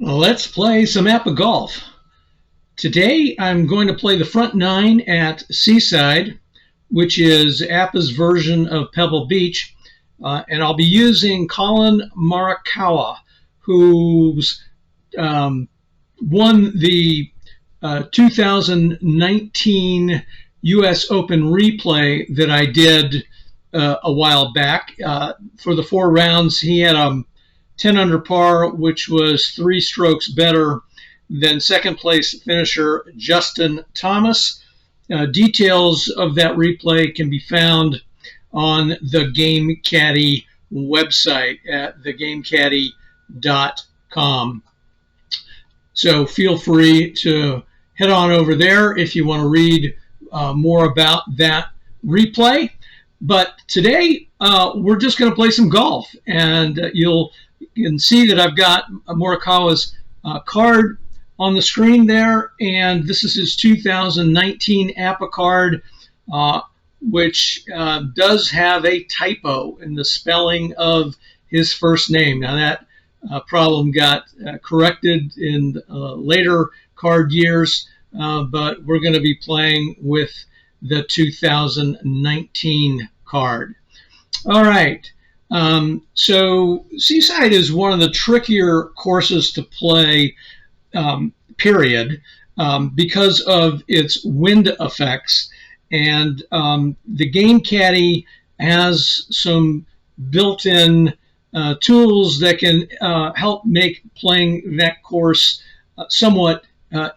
Let's play some APBA golf. Today I'm going to play the front nine at Seaside, which is APBA's version of Pebble Beach, and I'll be using Colin Morikawa, who's won the 2019 U.S. Open replay that I did a while back. For the 4 rounds, he had a 10 under par, which was 3 strokes better than second place finisher Justin Thomas. Details of that replay can be found on the Game Caddie website at thegamecaddy.com. So feel free to head on over there if you want to read more about that replay. But today we're just going to play some golf, and you can see that I've got Morikawa's card on the screen there, and this is his 2019 APBA card, which does have a typo in the spelling of his first name. Now that problem got corrected in later card years, but we're going to be playing with the 2019 card. All right. So Seaside is one of the trickier courses to play, period, because of its wind effects. And the Game Caddie has some built-in tools that can help make playing that course somewhat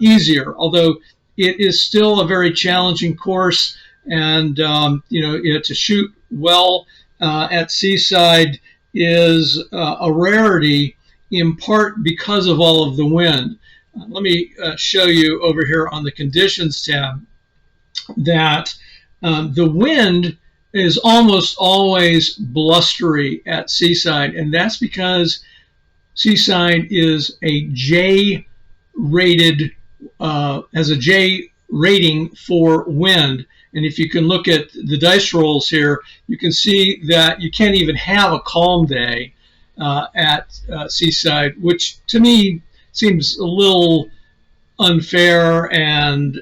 easier, although it is still a very challenging course. And to shoot well at Seaside is a rarity, in part because of all of the wind. Let me show you over here on the conditions tab that the wind is almost always blustery at Seaside, and that's because Seaside is a J rated, has a J rating for wind. And if you can look at the dice rolls here, you can see that you can't even have a calm day at Seaside, which to me seems a little unfair and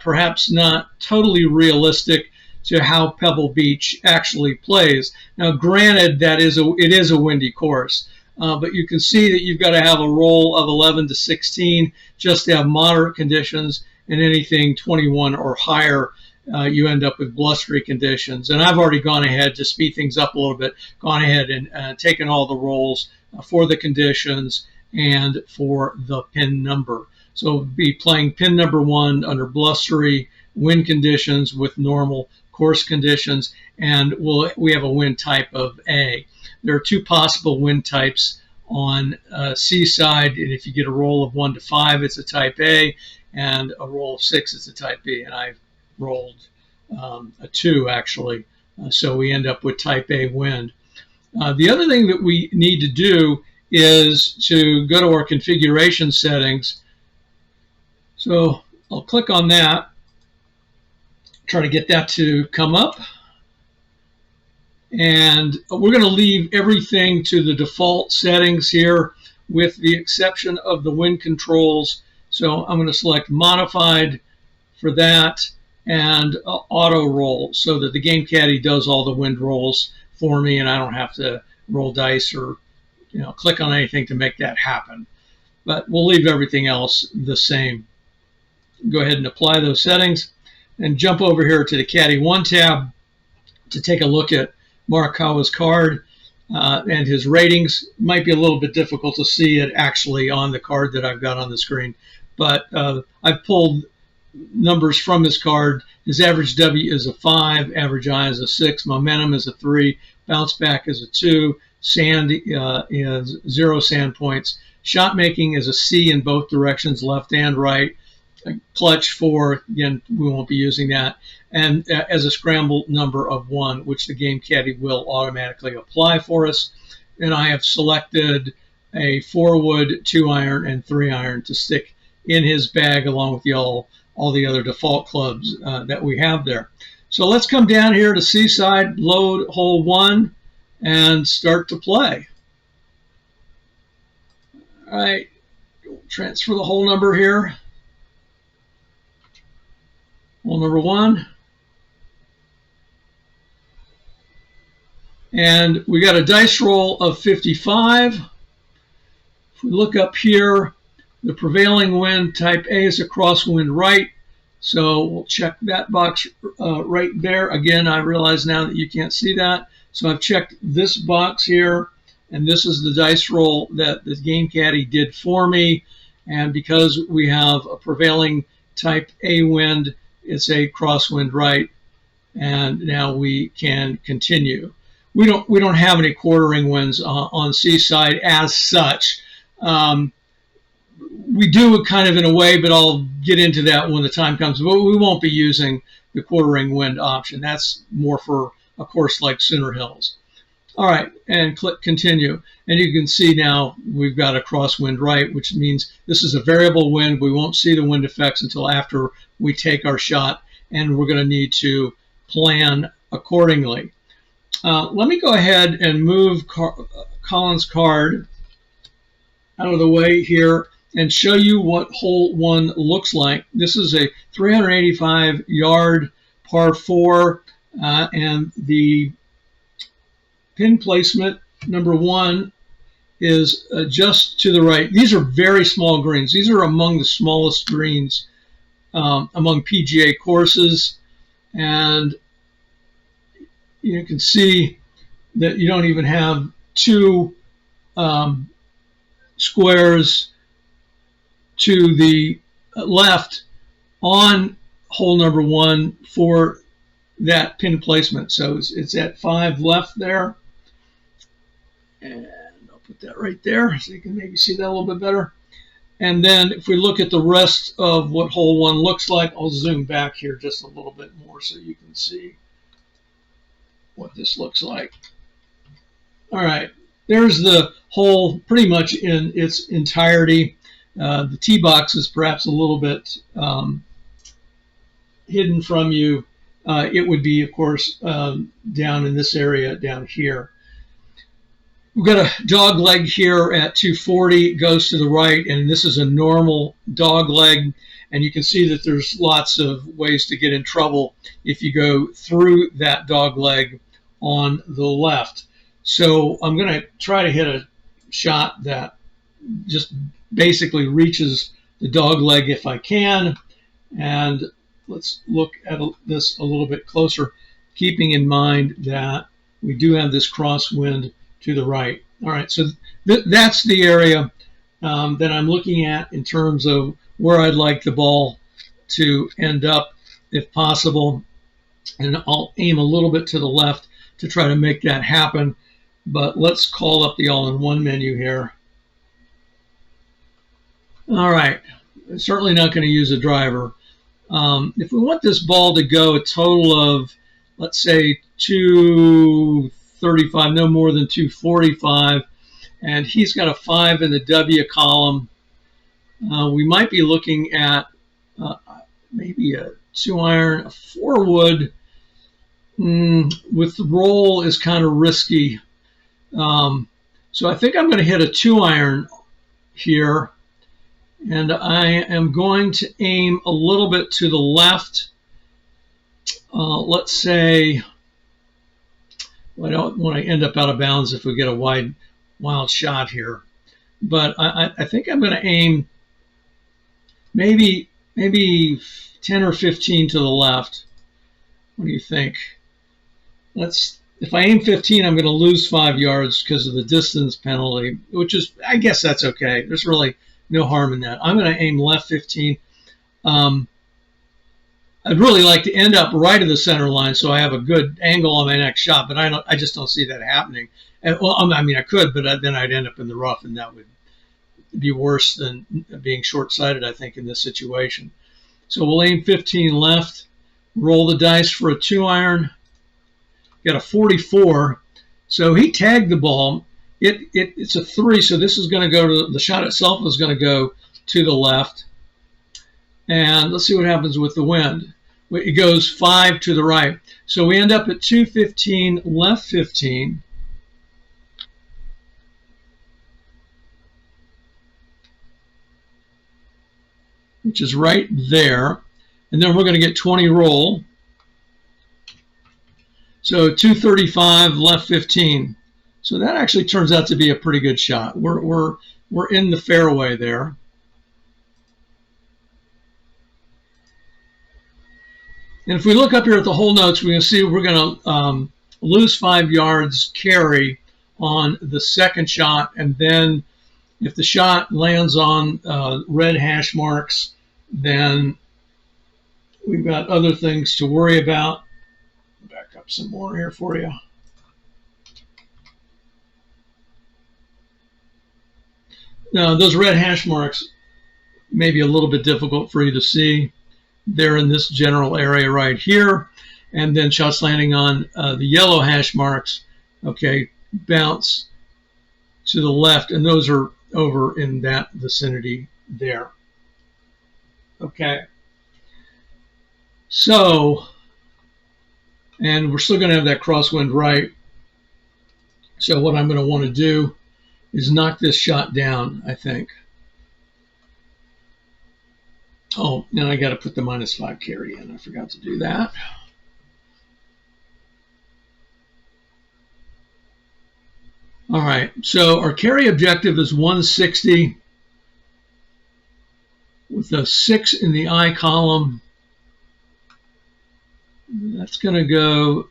perhaps not totally realistic to how Pebble Beach actually plays. Now, granted, it is a windy course, but you can see that you've got to have a roll of 11 to 16 just to have moderate conditions, and anything 21 or higher, you end up with blustery conditions. And I've already gone ahead to speed things up a little bit, gone ahead and taken all the rolls for the conditions and for the pin number. So we'll be playing pin number 1 under blustery wind conditions with normal course conditions, and we have a wind type of A. There are 2 possible wind types on Seaside, and if you get a roll of 1 to 5, it's a type A, and a roll of 6, it's a type B. And I've rolled a 2 actually, so we end up with type A wind. The other thing that we need to do is to go to our configuration settings. So I'll click on that, try to get that to come up, and we're going to leave everything to the default settings here with the exception of the wind controls. So I'm going to select modified for that, and auto roll, so that the Game Caddie does all the wind rolls for me and I don't have to roll dice or click on anything to make that happen. But we'll leave everything else the same. Go ahead and apply those settings and jump over here to the Caddie 1 tab to take a look at Morikawa's card and his ratings. Might be a little bit difficult to see it actually on the card that I've got on the screen, but I've pulled numbers from his card. His average W is a 5, average I is a 6, momentum is a 3, bounce back is a 2, sand is 0 sand points, shot making is a C in both directions, left and right, clutch 4, again we won't be using that, and as a scramble number of 1, which the Game Caddie will automatically apply for us. And I have selected a 4-wood, 2-iron, and 3-iron to stick in his bag along with all the other default clubs that we have there. So let's come down here to Seaside, load hole 1, and start to play. All right, transfer the hole number here. Hole number 1. And we got a dice roll of 55. If we look up here, the prevailing wind type A is a crosswind right. So we'll check that box right there. Again, I realize now that you can't see that. So I've checked this box here, and this is the dice roll that the Game Caddie did for me. And because we have a prevailing type A wind, it's a crosswind right. And now we can continue. We don't have any quartering winds on Seaside as such. We do kind of in a way, but I'll get into that when the time comes. But we won't be using the quartering wind option. That's more for a course like Sooner Hills. All right, and click continue. And you can see now we've got a crosswind right, which means this is a variable wind. We won't see the wind effects until after we take our shot, and we're going to need to plan accordingly. Let me go ahead and move Colin's card out of the way here and show you what hole 1 looks like. This is a 385-yard par 4, and the pin placement, number 1, is just to the right. These are very small greens. These are among the smallest greens among PGA courses, and you can see that you don't even have 2 squares to the left on hole number 1 for that pin placement. So it's at 5 left there. And I'll put that right there so you can maybe see that a little bit better. And then if we look at the rest of what hole 1 looks like, I'll zoom back here just a little bit more so you can see what this looks like. All right, there's the hole pretty much in its entirety. The tee box is perhaps a little bit hidden from you. It would be, of course, down in this area down here. We've got a dog leg here at 240, goes to the right, and this is a normal dog leg. And you can see that there's lots of ways to get in trouble if you go through that dog leg on the left. So I'm going to try to hit a shot that just basically reaches the dog leg if I can. And let's look at this a little bit closer, keeping in mind that we do have this crosswind to the right. All right, so that's the area that I'm looking at in terms of where I'd like the ball to end up if possible. And I'll aim a little bit to the left to try to make that happen. But let's call up the all-in-one menu here. All right, certainly not going to use a driver. If we want this ball to go a total of, let's say, 235, no more than 245, and he's got a 5 in the W column, we might be looking at maybe a 2-iron, a 4-wood. With the roll is kind of risky. So I think I'm going to hit a 2-iron here, and I am going to aim a little bit to the left. Let's say, well, I don't want to end up out of bounds if we get a wild shot here, but I think I'm going to aim maybe 10 or 15 to the left. What do you think? If I aim 15, I'm going to lose 5 yards because of the distance penalty, which is, I guess that's okay. There's really no harm in that. I'm going to aim left 15. I'd really like to end up right of the center line so I have a good angle on my next shot, but I just don't see that happening. And, well, I mean, I could, but then I'd end up in the rough, and that would be worse than being short-sighted, I think, in this situation. So we'll aim 15 left, roll the dice for a 2-iron. Got a 44, so he tagged the ball. It's a 3, so this is going to go to the shot itself is going to go to the left. And let's see what happens with the wind. It goes 5 to the right, so we end up at 215 left 15. which is right there. And then we're going to get 20 roll. So 235, left 15. So that actually turns out to be a pretty good shot. We're in the fairway there. And if we look up here at the hole notes, we're going to see we're going to lose 5 yards carry on the second shot. And then if the shot lands on red hash marks, then we've got other things to worry about. Back up some more here for you. Now, those red hash marks may be a little bit difficult for you to see. They're in this general area right here. And then shots landing on the yellow hash marks, okay, bounce to the left. And those are over in that vicinity there. Okay. So, and we're still going to have that crosswind right. So what I'm going to want to do is knock this shot down, I think. Oh, and I got to put the -5 carry in. I forgot to do that. All right, so our carry objective is 160 with a 6 in the I column. That's going to go,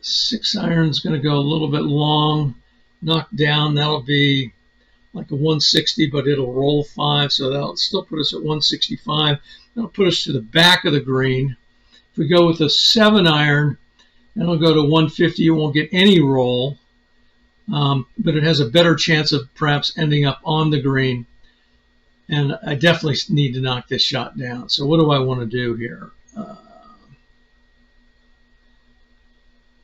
6 iron's going to go a little bit long, knocked down. That'll be like a 160, but it'll roll 5, so that'll still put us at 165. That'll put us to the back of the green. If we go with a 7 iron, that'll go to 150. It won't get any roll, but it has a better chance of perhaps ending up on the green. And I definitely need to knock this shot down. So what do I want to do here?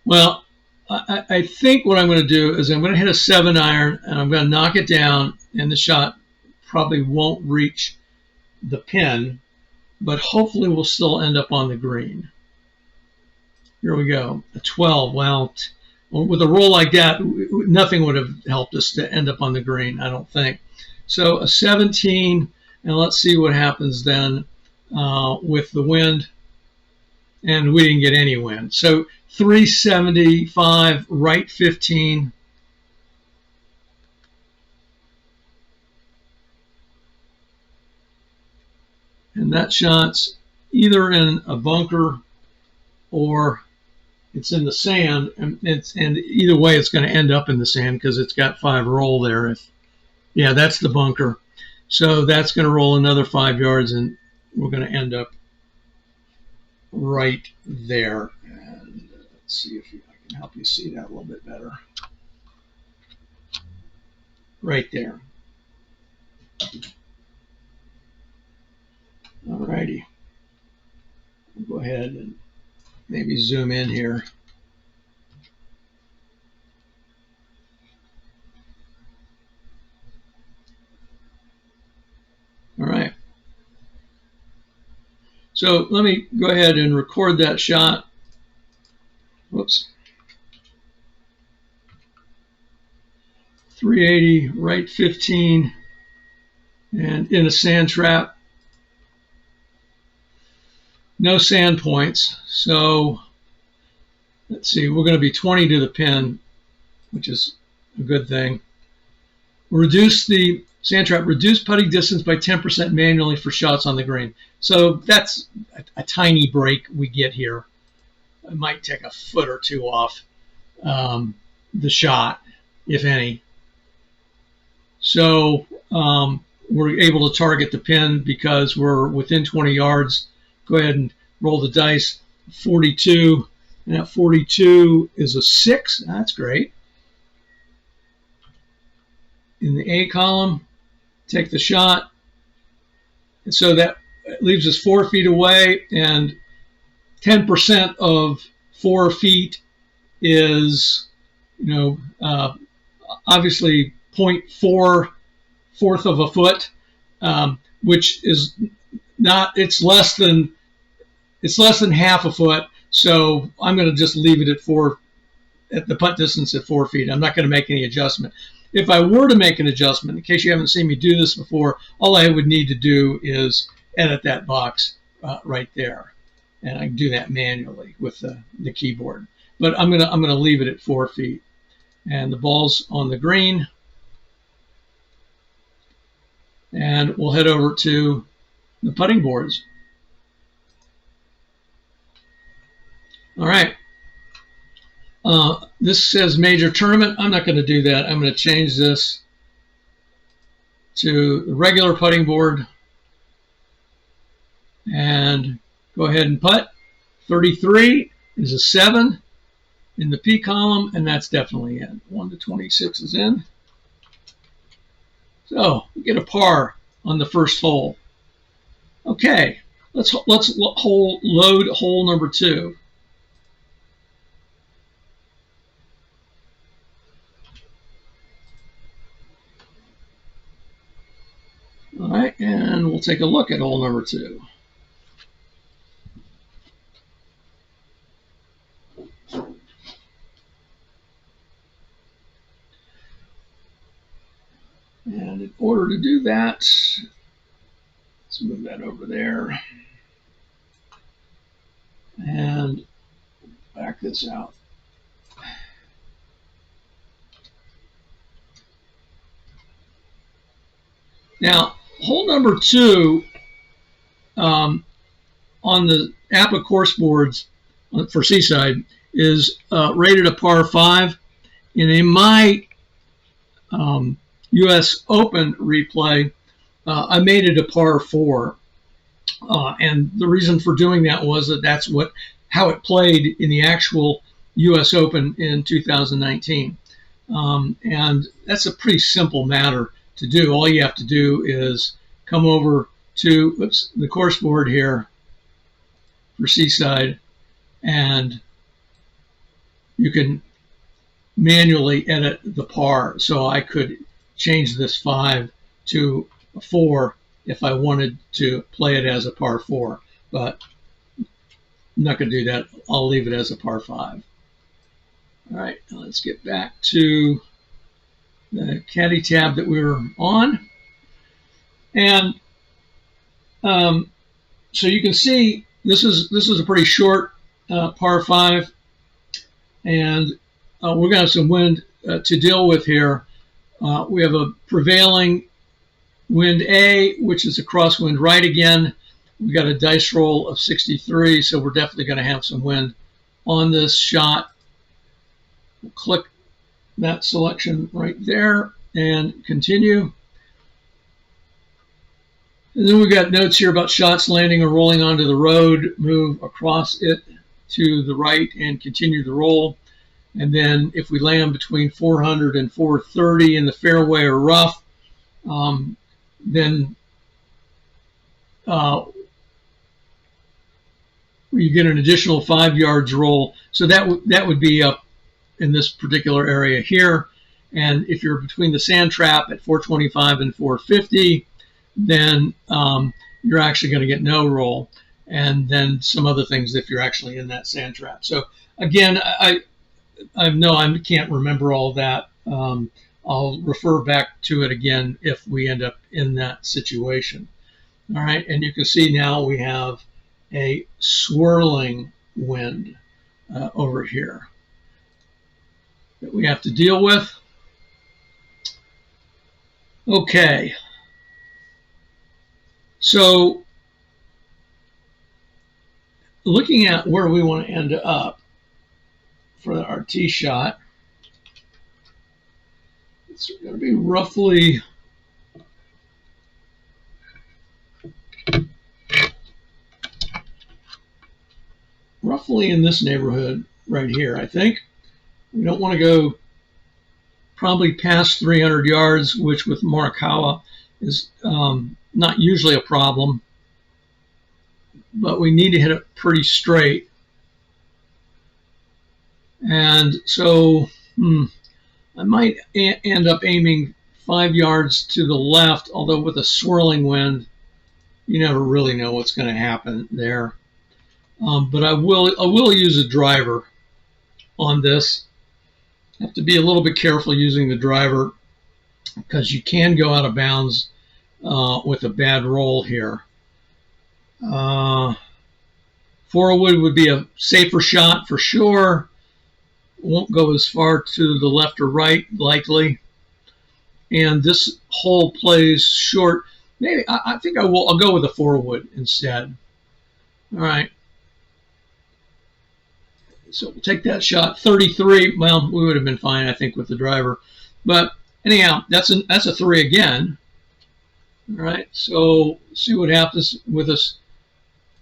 Well, I think what I'm going to do is I'm going to hit a 7 iron and I'm going to knock it down, and the shot probably won't reach the pin, but hopefully we'll still end up on the green. Here we go, a 12. Well, with a roll like that, nothing would have helped us to end up on the green, I don't think. So a 17, and let's see what happens then with the wind. And we didn't get any wind. So 375, right 15. And that shot's either in a bunker or it's in the sand. And either way, it's going to end up in the sand because it's got 5 roll there. Yeah, that's the bunker. So that's going to roll another 5 yards, and we're going to end up right there. And let's see if I can help you see that a little bit better. Right there. All righty. I'll go ahead and maybe zoom in here. All right. So let me go ahead and record that shot. Whoops. 380, right 15, and in a sand trap. No sand points. So let's see, we're going to be 20 to the pin, which is a good thing. Reduce the sand trap, reduce putting distance by 10% manually for shots on the green. So that's a tiny break we get here. It might take a foot or 2 off the shot, if any. So we're able to target the pin because we're within 20 yards. Go ahead and roll the dice. 42, and that 42 is a 6. That's great. In the A column, take the shot. And so that leaves us 4 feet away, and 10% of 4 feet is, obviously 0.4 of a foot, which is not, it's less than half a foot. So I'm going to just leave it at the putt distance at 4 feet. I'm not going to make any adjustment. if I were to make an adjustment, in case you haven't seen me do this before, all I would need to do is edit that box right there, and I can do that manually with the keyboard. But I'm gonna leave it at 4 feet, and the ball's on the green, and we'll head over to the putting boards. All right. This says major tournament. I'm not going to do that. I'm going to change this to the regular putting board and go ahead and putt. 33 is a 7 in the P column, and that's definitely in. 1 to 26 is in. So we get a par on the first hole. Okay, let's load hole number 2. All right, and we'll take a look at hole number 2. And in order to do that, let's move that over there and back this out. Now, hole number 2 on the APBA course boards for Seaside is rated a par 5. And in my U.S. Open replay, I made it a par 4. And the reason for doing that was that that's how it played in the actual U.S. Open in 2019. And that's a pretty simple matter to do. All you have to do is come over to the course board here for Seaside, and you can manually edit the par. So I could change this 5 to a 4 if I wanted to play it as a par 4, but I'm not going to do that. I'll leave it as a par 5. All right, now let's get back to the Caddie tab that we were on. And so you can see this is a pretty short par 5, and we're going to have some wind to deal with here. We have a prevailing wind A, which is a crosswind right again. We've got a dice roll of 63, so we're definitely going to have some wind on this shot. We'll click that selection right there and continue. And then we've got notes here about shots landing or rolling onto the road. Move across it to the right and continue the roll. And then if we land between 400 and 430 in the fairway or rough, then you get an additional 5 yards roll. So that would be up in this particular area here. And if you're between the sand trap at 425 and 450, then you're actually going to get no roll. And then some other things if you're actually in that sand trap. So again, I can't remember all that. I'll refer back to it again if we end up in that situation. All right, and you can see now we have a swirling wind over here that we have to deal with. Okay, so looking at where we want to end up for our tee shot, it's going to be roughly in this neighborhood right here, I think. We don't want to go probably past 300 yards, which with Morikawa is not usually a problem, but we need to hit it pretty straight. And so I might end up aiming 5 yards to the left, although with a swirling wind, you never really know what's going to happen there. But I will use a driver on this. I have to be a little bit careful using the driver because you can go out of bounds with a bad roll here. Forward would be a safer shot for sure. Won't go as far to the left or right, likely. And this hole plays short. Maybe I think I'll go with a forward instead. All right. So we'll take that shot. 33. Well, we would have been fine, I think, with the driver. But anyhow, that's a 3 again. All right. So see what happens with us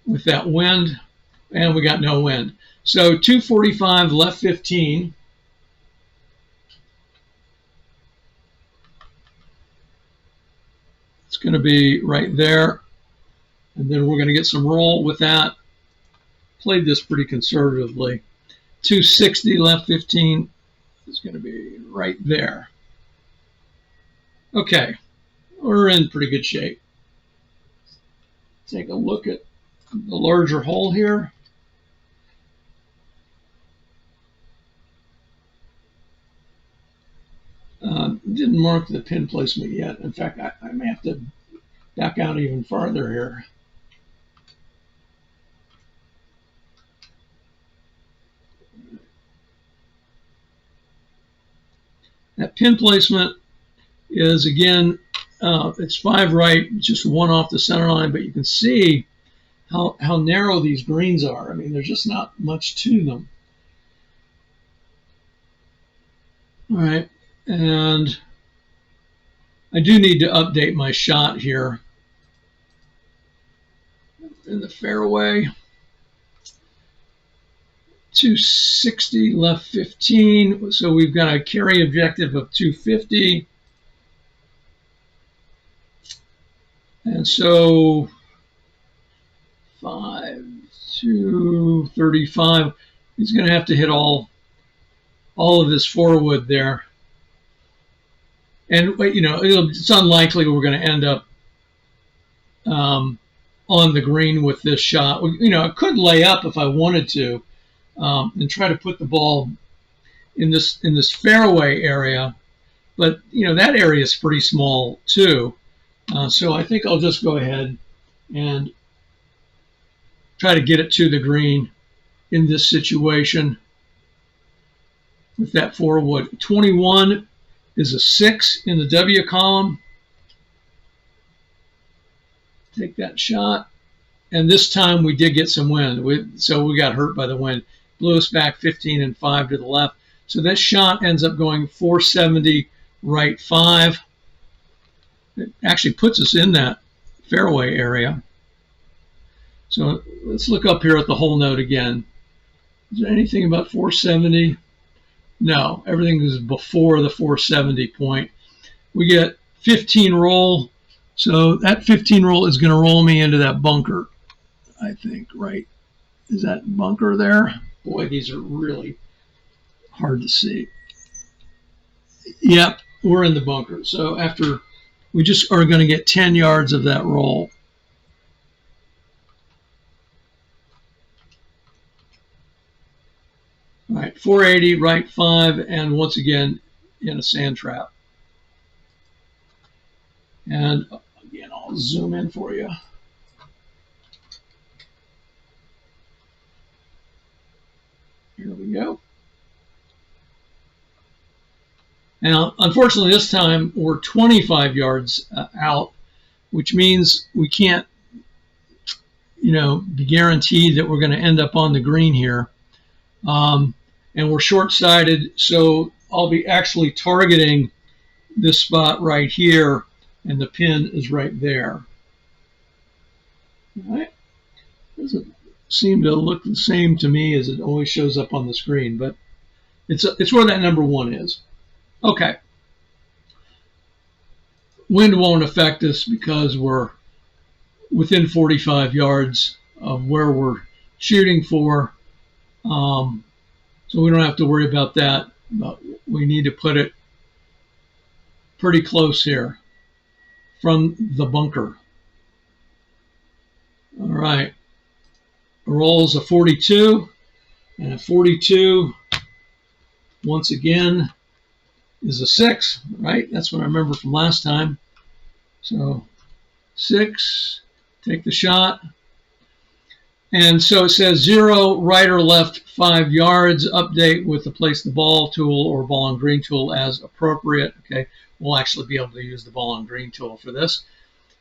with that wind. And we got no wind. So 245 left 15. It's going to be right there. And then we're going to get some roll with that. Played this pretty conservatively. 260 left 15 is going to be right there. Okay, we're in pretty good shape. Take a look at the larger hole here. Didn't mark the pin placement yet. In fact, I may have to back out even farther here. That pin placement is, again, it's 5 right, just 1 off the center line, but you can see how narrow these greens are. I mean, there's just not much to them. All right, and I do need to update my shot here in the fairway. 260 left 15, so we've got a carry objective of 250. And so 5 to 35, he's going to have to hit all of this forward there. And, you know, it's unlikely we're going to end up on the green with this shot. You know, I could lay up if I wanted to and try to put the ball in this fairway area. But, you know, that area is pretty small too. So I think I'll just go ahead and try to get it to the green in this situation with that forward. 21 is a 6 in the W column. Take that shot. And this time we did get some wind. So we got hurt by the wind. Blew us back 15 and 5 to the left. So this shot ends up going 470 right 5. It actually puts us in that fairway area. So let's look up here at the hole note again. Is there anything about 470? No, everything is before the 470 point. We get 15 roll. So that 15 roll is going to roll me into that bunker, I think, right? Is that bunker there? Boy, these are really hard to see. Yep, we're in the bunker. So after we just are going to get 10 yards of that roll. All right, 480, right 5, and once again in a sand trap. And again, I'll zoom in for you. Here we go. Now, unfortunately, this time we're 25 yards out, which means we can't, you know, be guaranteed that we're going to end up on the green here. And we're short-sighted, so I'll be actually targeting this spot right here, and the pin is right there. All right. Doesn't seem to look the same to me as it always shows up on the screen, but it's where that number 1 is. Okay. Wind won't affect us because we're within 45 yards of where we're shooting for. So we don't have to worry about that, but we need to put it pretty close here from the bunker. All right. A roll is a 42, and a 42, once again, is a 6, right? That's what I remember from last time. So 6, take the shot. And so it says 0, right or left 5 yards, update with the place the ball tool or ball on green tool as appropriate. Okay, we'll actually be able to use the ball on green tool for this.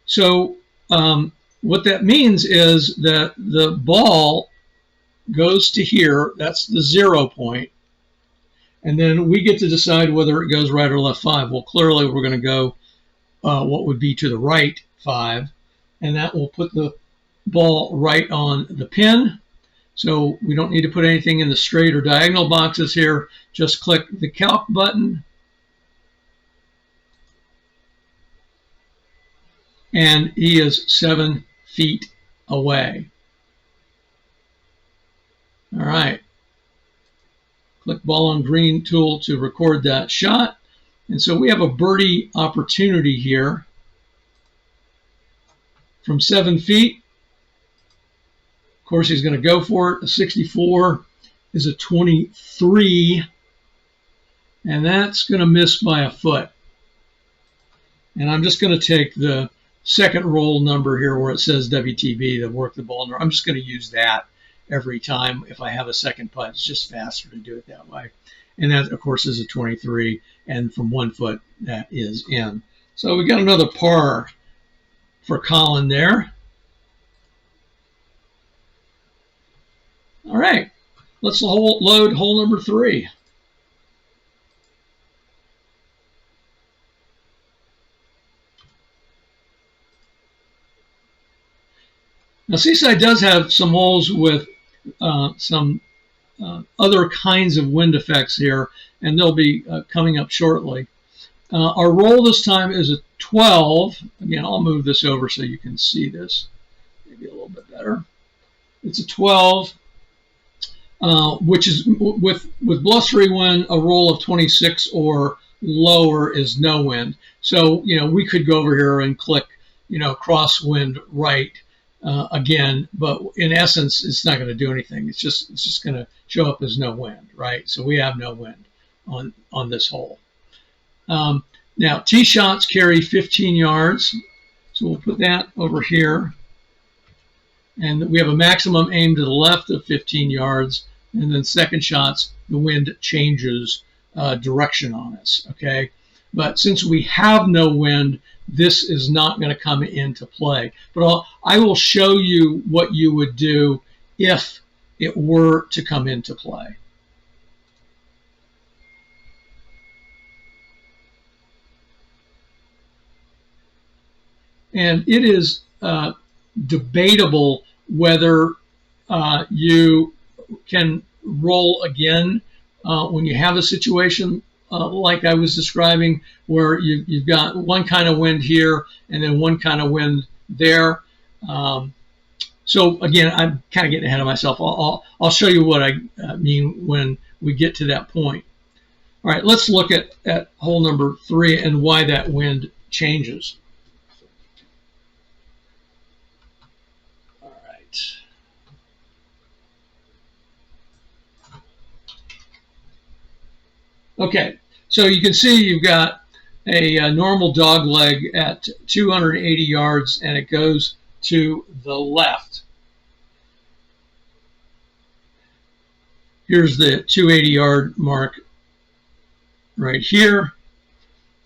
So what that means is that the ball goes to here, that's the 0 point, and then we get to decide whether it goes right or left 5. Well, clearly we're going to go what would be to the right 5, and that will put the ball right on the pin. So we don't need to put anything in the straight or diagonal boxes here. Just click the calc button, and he is 7 feet away. All right. Click ball on green tool to record that shot. And so we have a birdie opportunity here from 7 feet. Of course, he's going to go for it. A 64 is a 23, and that's going to miss by a foot. And I'm just going to take the second roll number here where it says WTB, the work the ball number. I'm just going to use that every time if I have a second putt. It's just faster to do it that way. And that, of course, is a 23, and from 1 foot, that is in. So we got another par for Colin there. All right, let's load hole number 3. Now, Seaside does have some holes with some other kinds of wind effects here, and they'll be coming up shortly. Our roll this time is a 12. Again, I'll move this over so you can see this maybe a little bit better. It's a 12. Which is with blustery wind, a roll of 26 or lower is no wind. So, we could go over here and click, crosswind right again, but in essence, it's not going to do anything. It's just going to show up as no wind, right? So we have no wind on this hole. Now, tee shots carry 15 yards. So we'll put that over here. And we have a maximum aim to the left of 15 yards. And then second shots, the wind changes direction on us, okay? But since we have no wind, this is not going to come into play. But I will show you what you would do if it were to come into play. And it is debatable whether you can roll again when you have a situation like I was describing, where you've got one kind of wind here and then one kind of wind there. So again, I'm kind of getting ahead of myself. I'll show you what I mean when we get to that point. All right, let's look at hole number 3 and why that wind changes. All right. Okay, so you can see you've got a normal dog leg at 280 yards, and it goes to the left. Here's the 280 yard mark right here.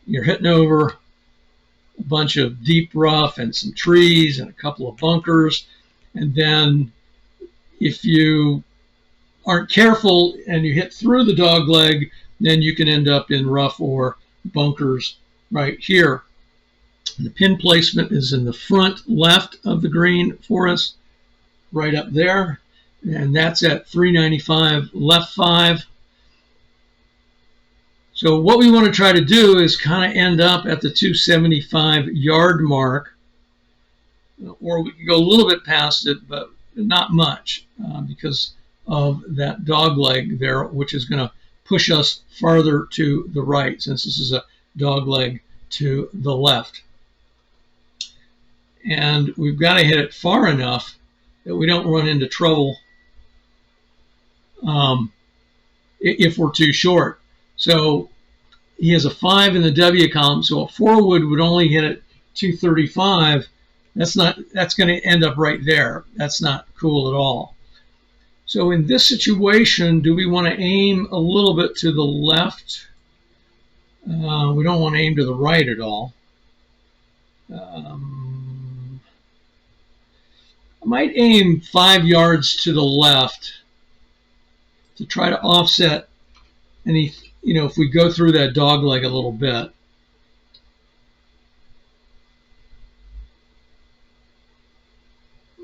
You're hitting over a bunch of deep rough and some trees and a couple of bunkers. And then if you aren't careful and you hit through the dog leg, then you can end up in rough or bunkers right here. The pin placement is in the front left of the green for us, right up there. And that's at 395 left 5. So what we want to try to do is kind of end up at the 275 yard mark, or we can go a little bit past it, but not much because of that dog leg there, which is going to push us farther to the right, since this is a dog leg to the left. And we've got to hit it far enough that we don't run into trouble if we're too short. So he has a 5 in the W column, so a 4 would only hit at 235. That's going to end up right there. That's not cool at all. So in this situation, do we want to aim a little bit to the left? We don't want to aim to the right at all. I might aim 5 yards to the left to try to offset any, if we go through that dog leg a little bit.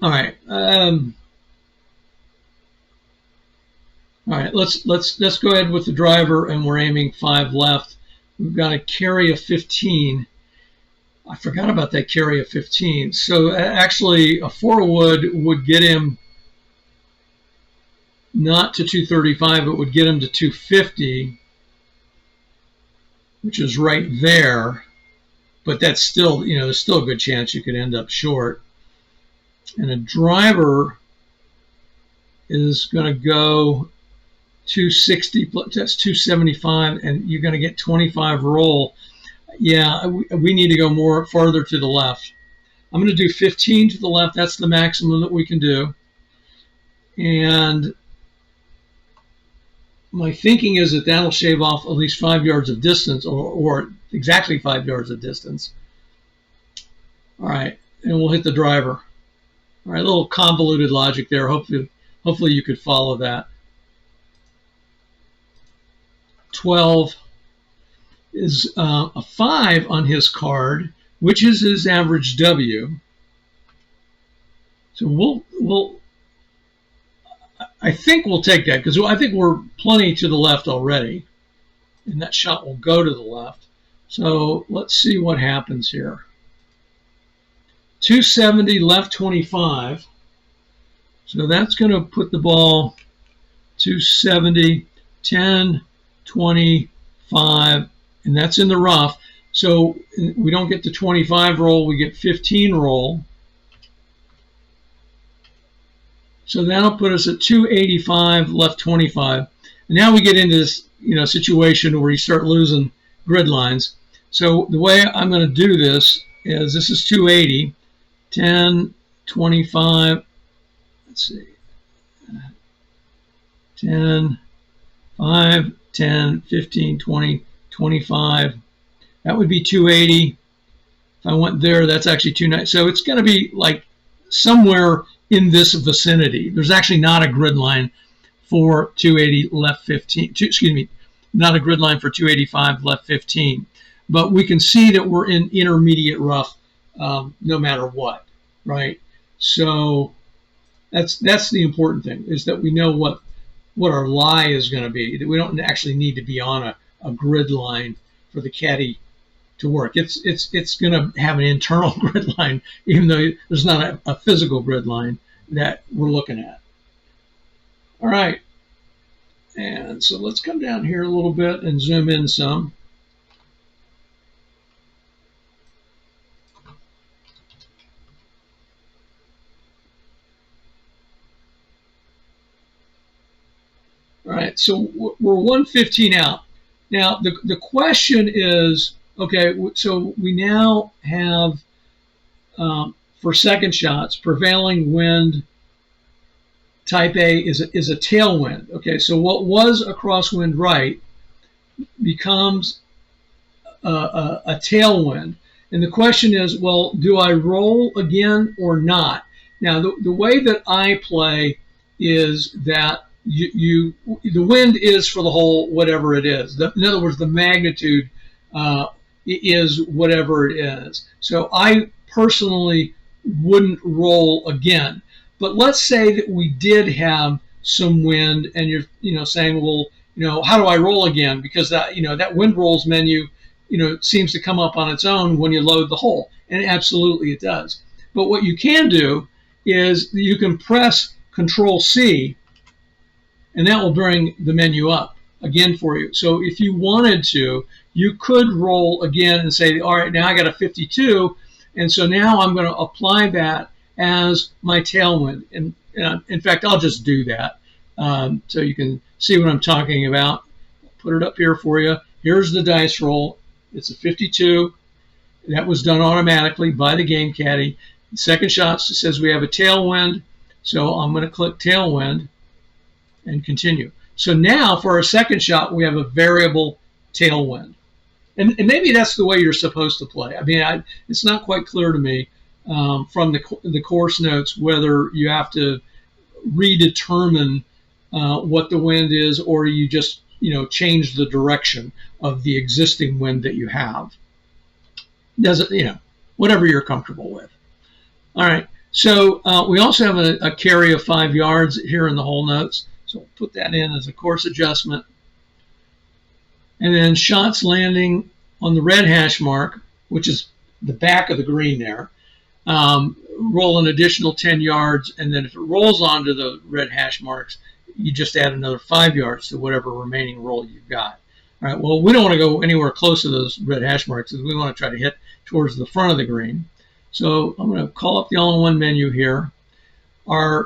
All right. All right, let's go ahead with the driver, and we're aiming 5 left. We've got a carry of 15. I forgot about that carry of 15. So actually, a 4 would get him not to 235, it would get him to 250, which is right there. But that's still, there's still a good chance you could end up short. And a driver is going to go 260, that's 275, and you're going to get 25 roll. Yeah, we need to go farther to the left. I'm going to do 15 to the left. That's the maximum that we can do. And my thinking is that that'll shave off at least 5 yards of distance, or exactly 5 yards of distance. All right, and we'll hit the driver. All right, a little convoluted logic there. Hopefully you could follow that. 12 is a 5 on his card, which is his average W. So I think we'll take that, because I think we're plenty to the left already, and that shot will go to the left. So let's see what happens here. 270, left 25. So that's going to put the ball 270, 10, 25, and that's in the rough. So we don't get the 25 roll, we get 15 roll. So that'll put us at 285, left 25. And now we get into this situation where you start losing grid lines. So the way I'm going to do this is 280, 10, 25, let's see, 10, 5, 10, 15, 20, 25. That would be 280. If I went there, that's actually 290. So it's going to be like somewhere in this vicinity. There's actually not a grid line for 280 left 15. Not a grid line for 285 left 15. But we can see that we're in intermediate rough no matter what, right? So that's the important thing, is that we know what our lie is going to be. That we don't actually need to be on a grid line for the caddy to work. It's going to have an internal grid line, even though there's not a physical grid line that we're looking at. All right, and so let's come down here a little bit and zoom in some. All right, so we're 115 out. Now, the question is, okay, so we now have, for second shots, prevailing wind type A is a tailwind. Okay, so what was a crosswind right becomes a tailwind. And the question is, well, do I roll again or not? Now, the way that I play is that the wind is for the whole whatever it is. In other words, the magnitude is whatever it is. So I personally wouldn't roll again. But let's say that we did have some wind, and you're saying, well, how do I roll again? Because that wind rolls menu seems to come up on its own when you load the hole, and absolutely it does. But what you can do is you can press Control C, and that will bring the menu up again for you. So if you wanted to, you could roll again and say, all right, now I got a 52, and so now I'm going to apply that as my tailwind. And in fact, I'll just do that so you can see what I'm talking about. Put it up here for you. Here's the dice roll. It's a 52. That was done automatically by the game caddy. The second shot says we have a tailwind, so I'm going to click tailwind and continue. So now for our second shot, we have a variable tailwind. And maybe that's the way you're supposed to play. I mean, it's not quite clear to me from the course notes whether you have to redetermine what the wind is, or you just change the direction of the existing wind that you have. Doesn't whatever you're comfortable with. All right. So we also have a carry of 5 yards here in the hole notes. So we'll put that in as a course adjustment. And then shots landing on the red hash mark, which is the back of the green there. Roll an additional 10 yards, and then if it rolls onto the red hash marks, you just add another 5 yards to whatever remaining roll you've got. All right, well, we don't want to go anywhere close to those red hash marks. We want to try to hit towards the front of the green. So I'm going to call up the all-in-one menu here. We're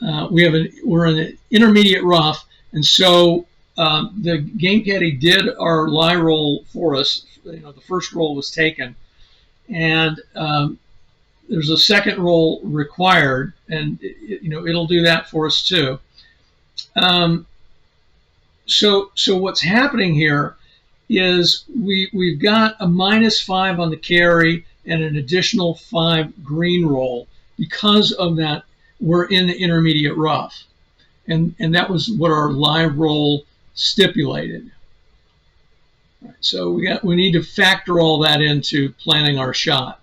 in an intermediate rough, and so the game caddy did our lie roll for us. The first roll was taken, and there's a second roll required, and it'll do that for us too. So what's happening here is we've got a -5 on the carry and an additional 5 green roll because of that. We're in the intermediate rough, and that was what our live roll stipulated. Right, so we need to factor all that into planning our shot.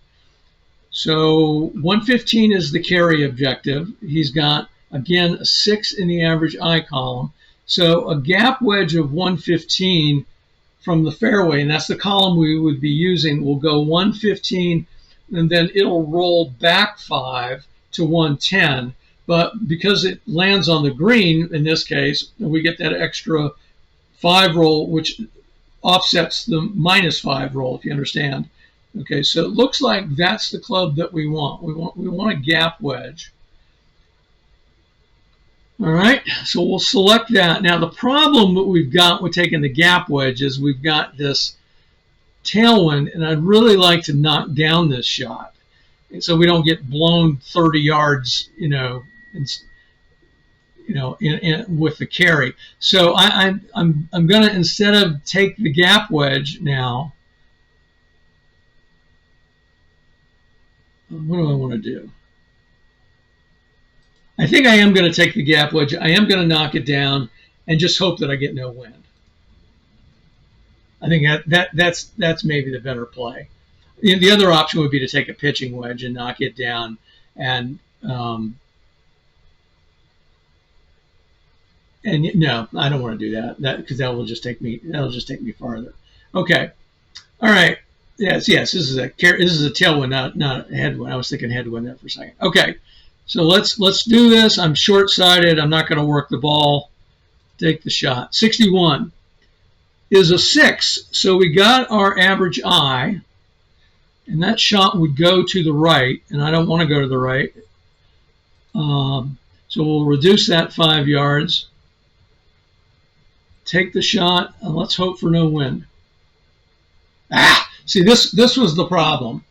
So 115 is the carry objective. He's got, again, a 6 in the average I column. So a gap wedge of 115 from the fairway, and that's the column we would be using, will go 115, and then it'll roll back 5 to 110. But because it lands on the green, in this case, we get that extra 5 roll, which offsets the -5 roll, if you understand. Okay, so it looks like that's the club that we want. We want a gap wedge. All right, so we'll select that. Now the problem that we've got with taking the gap wedge is we've got this tailwind, and I'd really like to knock down this shot, so we don't get blown 30 yards, with the carry. So I'm going to, instead of take the gap wedge now, what do I want to do? I think I am going to take the gap wedge. I am going to knock it down and just hope that I get no wind. I think that's maybe the better play. The other option would be to take a pitching wedge and knock it down, and no, I don't want to do that. Because that'll just take me farther. Okay, all right. Yes. This is a tailwind, not a headwind. I was thinking headwind there for a second. Okay, so let's do this. I'm short-sighted. I'm not going to work the ball. Take the shot. 61 is a 6, so we got our average I, and that shot would go to the right, and I don't want to go to the right. So we'll reduce that 5 yards. Take the shot, and let's hope for no wind. See, this was the problem.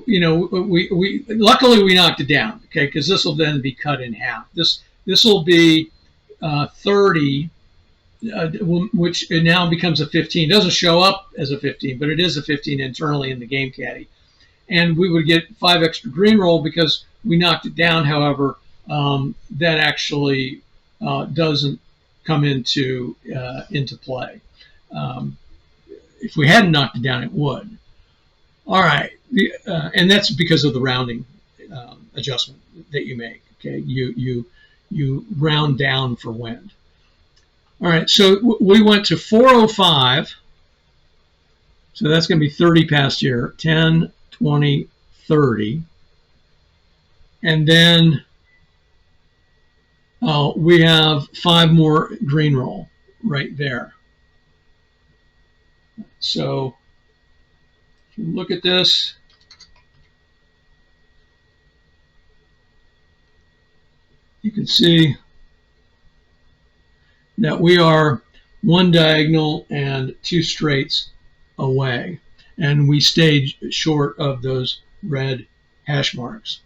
We luckily we knocked it down, okay, because this will then be cut in half. This will be 30, which it now becomes a 15. It doesn't show up as a 15, but it is a 15 internally in the game caddy. And we would get 5 extra green roll because we knocked it down. However, that actually doesn't come into play. If we hadn't knocked it down, it would. All right, and that's because of the rounding adjustment that you make. Okay, you round down for wind. All right, so we went to 405. So that's going to be 30 past here. 10, 20, 30. And then we have 5 more green roll right there. So if you look at this, you can see that we are one diagonal and two straights away. And we stayed short of those red hash marks.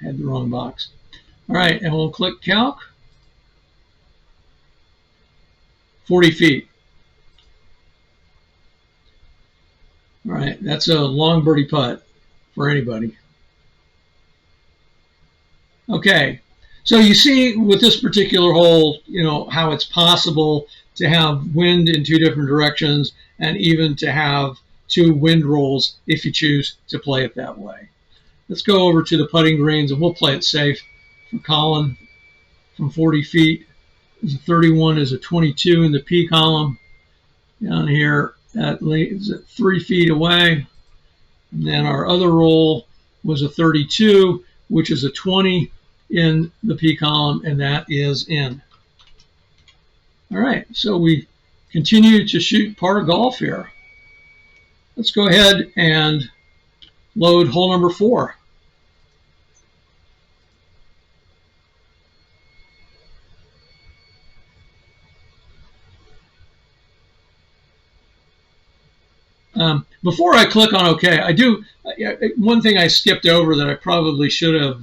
Had the wrong box. All right, and we'll click calc. 40 feet. All right, that's a long birdie putt for anybody. Okay, so you see with this particular hole, you know, how it's possible to have wind in two different directions and even to have two wind rolls if you choose to play it that way. Let's go over to the putting greens and we'll play it safe. For Colin, from 40 feet is a 31, is a 22 in the P column. Down here at 3 feet away. And then our other roll was a 32, which is a 20 in the P column, and that is in. All right, so we continue to shoot par golf here. Let's go ahead and load hole number 4. Before I click on OK, one thing I skipped over that I probably should have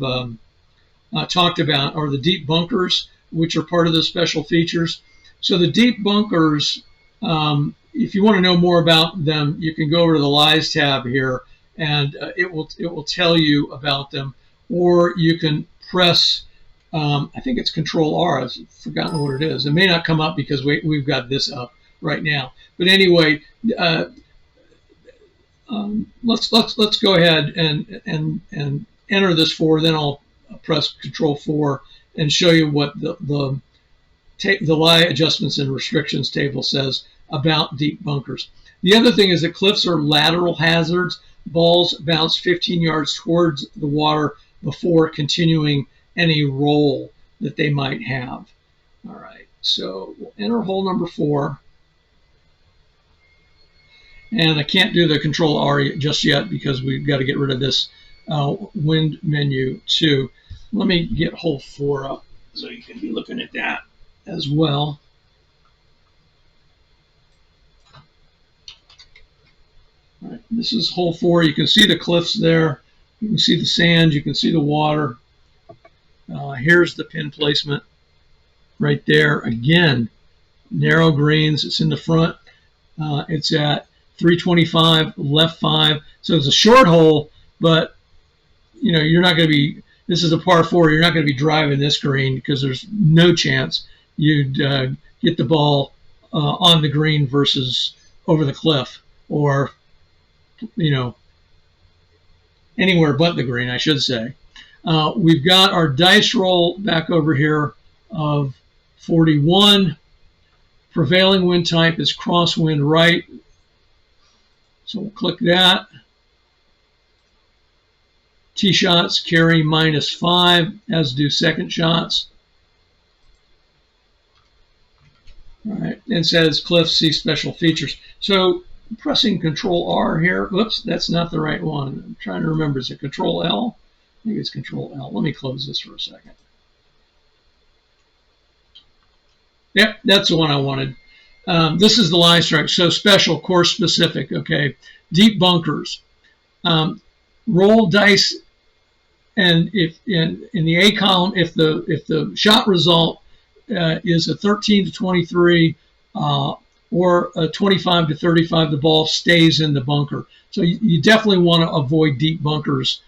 talked about are the deep bunkers, which are part of the special features. So the deep bunkers, if you want to know more about them, you can go over to the Lies tab here, and it will tell you about them. Or you can press, I think it's Control R. I've forgotten what it is. It may not come up because we've got this up right now. But anyway, let's go ahead and enter this 4. Then I'll press Control 4 and show you what the lie adjustments and restrictions table says about deep bunkers. The other thing is that cliffs are lateral hazards. Balls bounce 15 yards towards the water before continuing any roll that they might have. All right, so we'll enter hole number 4. And I can't do the Control R just yet because we've got to get rid of this wind menu too. Let me get hole 4 up so you can be looking at that as well. All right, this is hole 4. You can see the cliffs there. You can see the sand. You can see the water. Here's the pin placement right there. Again, narrow greens. It's in the front. It's at 325, left 5. So it's a short hole, but you know, you're not going to be, this is a par 4, you're not going to be driving this green because there's no chance you'd get the ball on the green versus over the cliff, or, you know, anywhere but the green, I should say. We've got our dice roll back over here of 41. Prevailing wind type is crosswind right. So we'll click that. Tee shots carry -5, as do second shots. All right, it says cliffs, see special features. So pressing Control R here. Whoops, that's not the right one. I'm trying to remember. Is it Control L? I think it's Control L. Let me close this for a second. Yep, that's the one I wanted. This is the line strike. So special, course specific. Okay, deep bunkers. Roll dice, and if in the A column, if the shot result is a 13 to 23 or a 25 to 35, the ball stays in the bunker. So you definitely want to avoid deep bunkers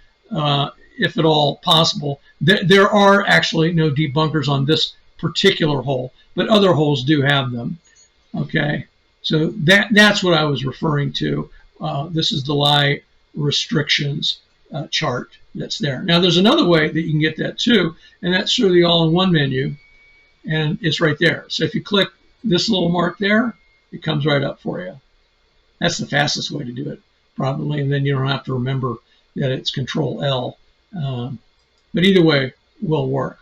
if at all possible. There are actually no deep bunkers on this particular hole, but other holes do have them. Okay, so that's what I was referring to. This is the lie restrictions chart that's there. Now there's another way that you can get that too, and that's through the all-in-one menu, and it's right there. So if you click this little mark there, it comes right up for you. That's the fastest way to do it, probably, and then you don't have to remember that it's Control L. But either way will work.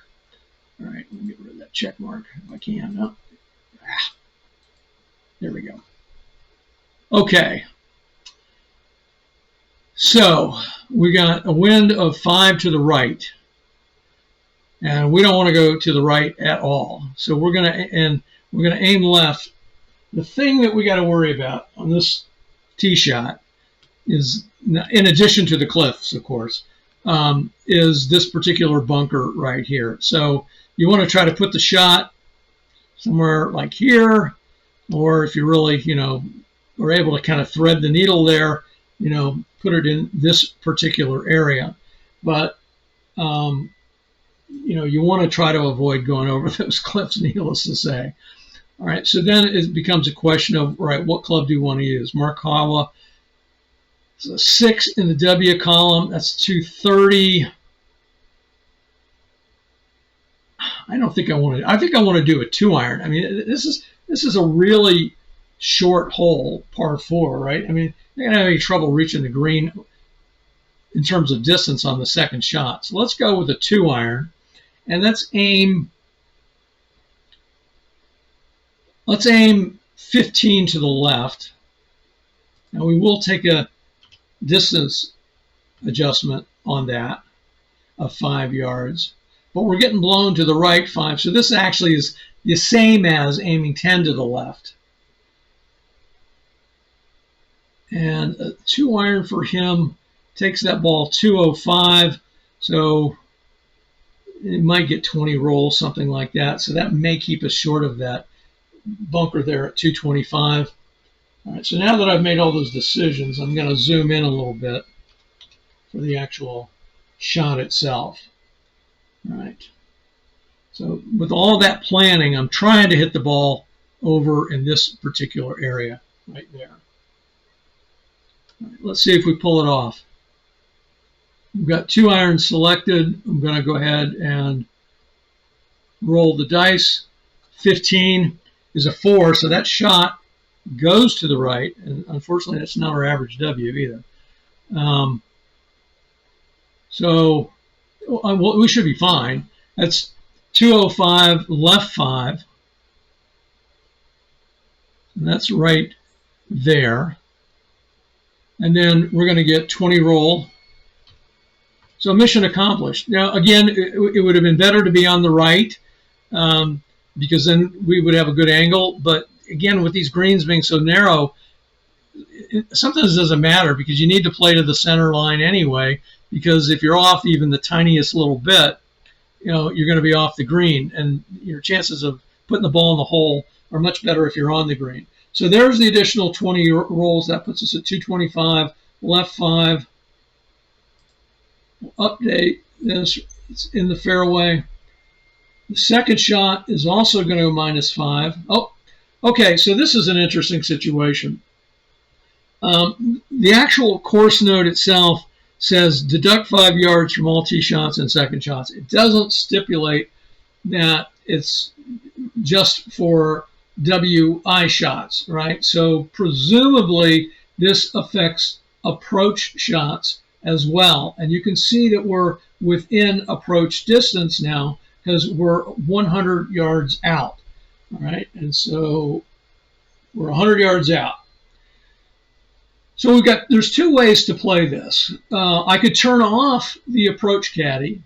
All right, let me get rid of that check mark if I can. Oh. There we go. Okay, so we got a wind of 5 to the right, and we don't want to go to the right at all. So we're gonna aim left. The thing that we got to worry about on this tee shot is, in addition to the cliffs, of course, is this particular bunker right here. So you want to try to put the shot somewhere like here, or if you really, are able to kind of thread the needle there, put it in this particular area. But, you want to try to avoid going over those cliffs, needless to say. All right, so then it becomes a question of, right, what club do you want to use? Morikawa, it's a 6 in the W column. That's 230. I don't think I want to. I think I want to do a 2-iron. I mean, this is a really short hole, par 4, right? I mean, you're gonna have any trouble reaching the green in terms of distance on the second shot. So let's go with a 2-iron, and let's aim 15 to the left. Now we will take a distance adjustment on that of 5 yards, but we're getting blown to the right 5. So this actually is the same as aiming 10 to the left. And a 2-iron for him takes that ball 205. So it might get 20 rolls, something like that. So that may keep us short of that bunker there at 225. All right, so now that I've made all those decisions, I'm going to zoom in a little bit for the actual shot itself. All right. So with all that planning, I'm trying to hit the ball over in this particular area right there. All right, let's see if we pull it off. We've got 2 irons selected. I'm going to go ahead and roll the dice. 15 is a 4, so that shot goes to the right, and unfortunately that's not our average W either. So we should be fine. That's 205 left 5, and that's right there. And then we're going to get 20 roll. So mission accomplished. Now again, it would have been better to be on the right, because then we would have a good angle. But again, with these greens being so narrow, sometimes it doesn't matter, because you need to play to the center line anyway, because if you're off even the tiniest little bit, you're going to be off the green, and your chances of putting the ball in the hole are much better if you're on the green. So there's the additional 20 rolls. That puts us at 225, left 5. We'll update this. It's in the fairway. The second shot is also going to go -5. Oh, okay, so this is an interesting situation. The actual course note itself says deduct 5 yards from all tee shots and second shots. It doesn't stipulate that it's just for WI shots, right? So presumably this affects approach shots as well. And you can see that we're within approach distance now, because we're 100 yards out, all right? And so we're 100 yards out. So there's 2 ways to play this. I could turn off the approach caddy.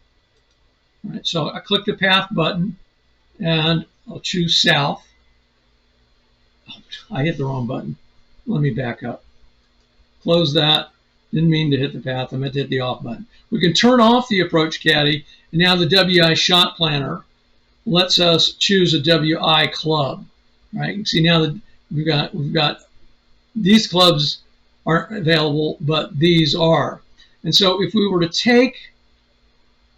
All right, so I click the path button and I'll choose south. Oh, I hit the wrong button. Let me back up. Close that. Didn't mean to hit the path. I meant to hit the off button. We can turn off the approach caddy, and now the WI shot planner lets us choose a WI club. Right? You can see now that we've got these clubs aren't available, but these are. And so if we were to take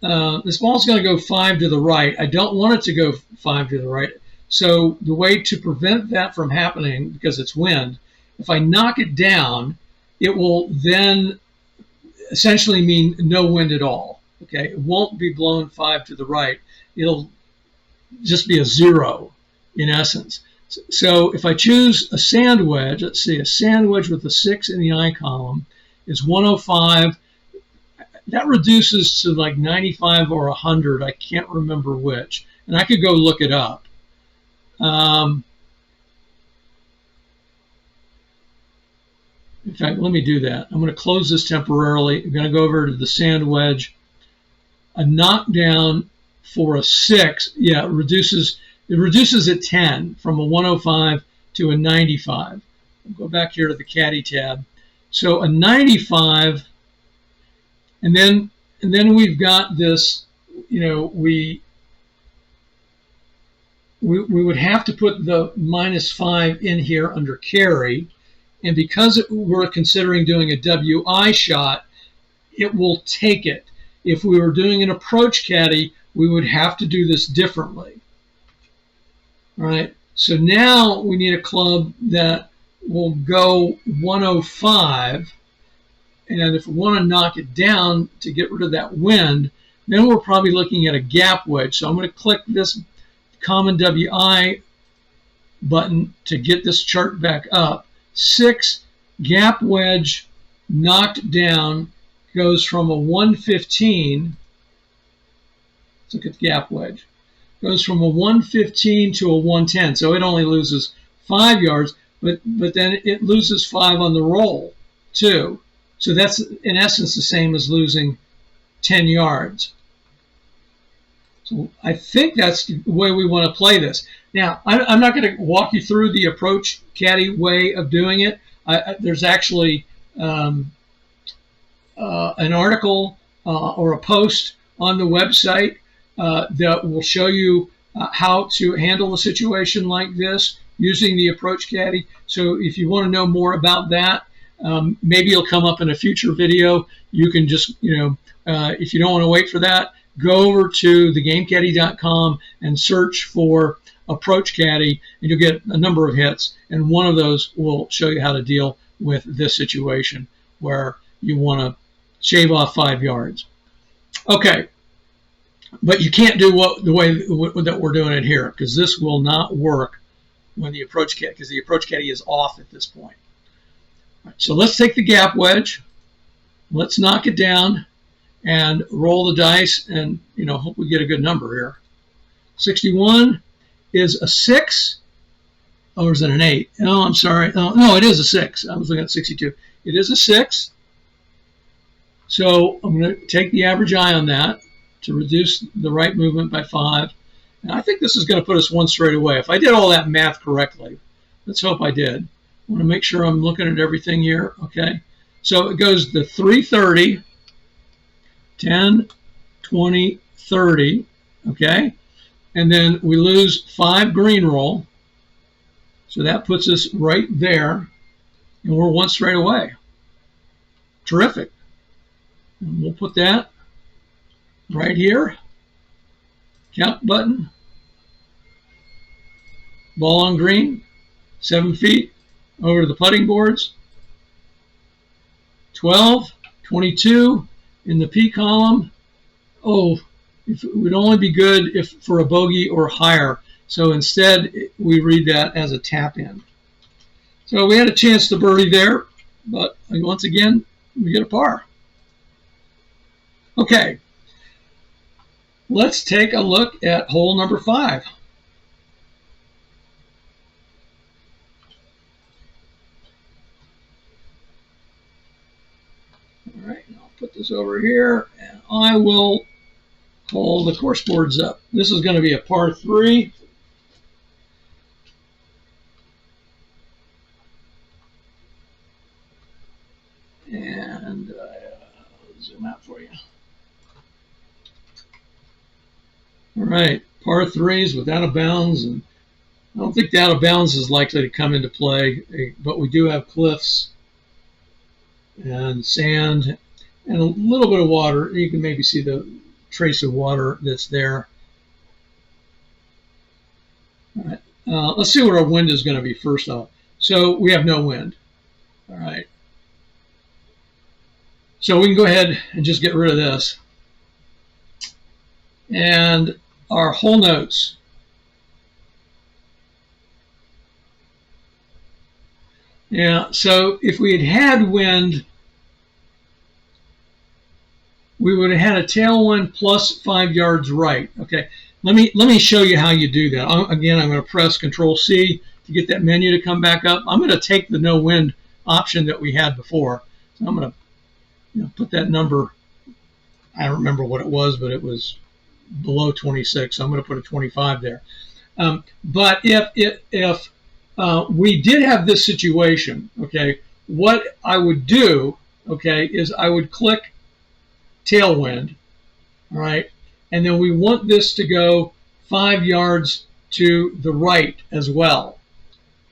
this ball's going to go 5 to the right. I don't want it to go 5 to the right. So the way to prevent that from happening, because it's wind, if I knock it down, it will then essentially mean no wind at all. Okay, it won't be blown 5 to the right. It'll just be a 0 in essence. So if I choose a sand wedge, let's see, a sand wedge with a 6 in the I column is 105. That reduces to like 95 or 100. I can't remember which. And I could go look it up. In fact, let me do that. I'm going to close this temporarily. I'm going to go over to the sand wedge. A knockdown for a 6, yeah, it reduces at 10 from a 105 to a 95. I'll go back here to the Caddie tab. So a 95, and then we've got this, you know, we would have to put the -5 in here under carry, and because we're considering doing a WI shot, it will take it. If we were doing an approach caddy, we would have to do this differently. All right, so now we need a club that will go 105, and if we want to knock it down to get rid of that wind, then we're probably looking at a gap wedge. So I'm going to click this common WI button to get this chart back up. 6 gap wedge knocked down goes from a 115. Let's look at the gap wedge. Goes from a 115 to a 110. So it only loses 5 yards, but then it loses 5 on the roll too. So that's in essence the same as losing 10 yards. So I think that's the way we want to play this. Now, I'm not going to walk you through the approach caddy way of doing it. There's actually an article or a post on the website that will show you how to handle a situation like this using the approach caddy. So if you want to know more about that, maybe it'll come up in a future video. You can just, if you don't want to wait for that, go over to thegamecaddy.com and search for approach caddy, and you'll get a number of hits, and one of those will show you how to deal with this situation where you want to shave off 5 yards. Okay, but you can't do the way that we're doing it here, because this will not work when the approach caddy, because the approach caddy is off at this point. All right, so let's take the gap wedge, let's knock it down and roll the dice, and hope we get a good number here. 61 is a 6. Oh, or is it an 8? Oh, I'm sorry. Oh, no, it is a 6. I was looking at 62. It is a 6. So I'm going to take the average eye on that to reduce the right movement by 5. And I think this is going to put us one straight away. If I did all that math correctly, let's hope I did. I want to make sure I'm looking at everything here. Okay. So it goes to 330. 10, 20, 30, okay? And then we lose 5 green roll. So that puts us right there, and we're one straight away. Terrific. And we'll put that right here. Count button. Ball on green, 7 feet over to the putting boards. 12, 22. In the P column, it would only be good if for a bogey or higher. So instead, we read that as a tap in. So we had a chance to birdie there, but once again, we get a par. Okay, let's take a look at hole number 5. All right. Put this over here, and I will hold the course boards up. This is going to be a par 3. And I'll zoom out for you. All right, par 3s with out of bounds, and I don't think the out of bounds is likely to come into play, but we do have cliffs and sand and a little bit of water. You can maybe see the trace of water that's there. All right, let's see what our wind is going to be first off. So we have no wind. All right. So we can go ahead and just get rid of this. And our hole notes. Yeah, so if we had had wind, we would have had a tailwind plus 5 yards right. Okay, let me show you how you do that. Again, I'm going to press Control C to get that menu to come back up. I'm going to take the no wind option that we had before. So I'm going to put that number. I don't remember what it was, but it was below 26. So I'm going to put a 25 there. But if we did have this situation, okay, what I would do, okay, is I would click tailwind, all right, and then we want this to go 5 yards to the right as well.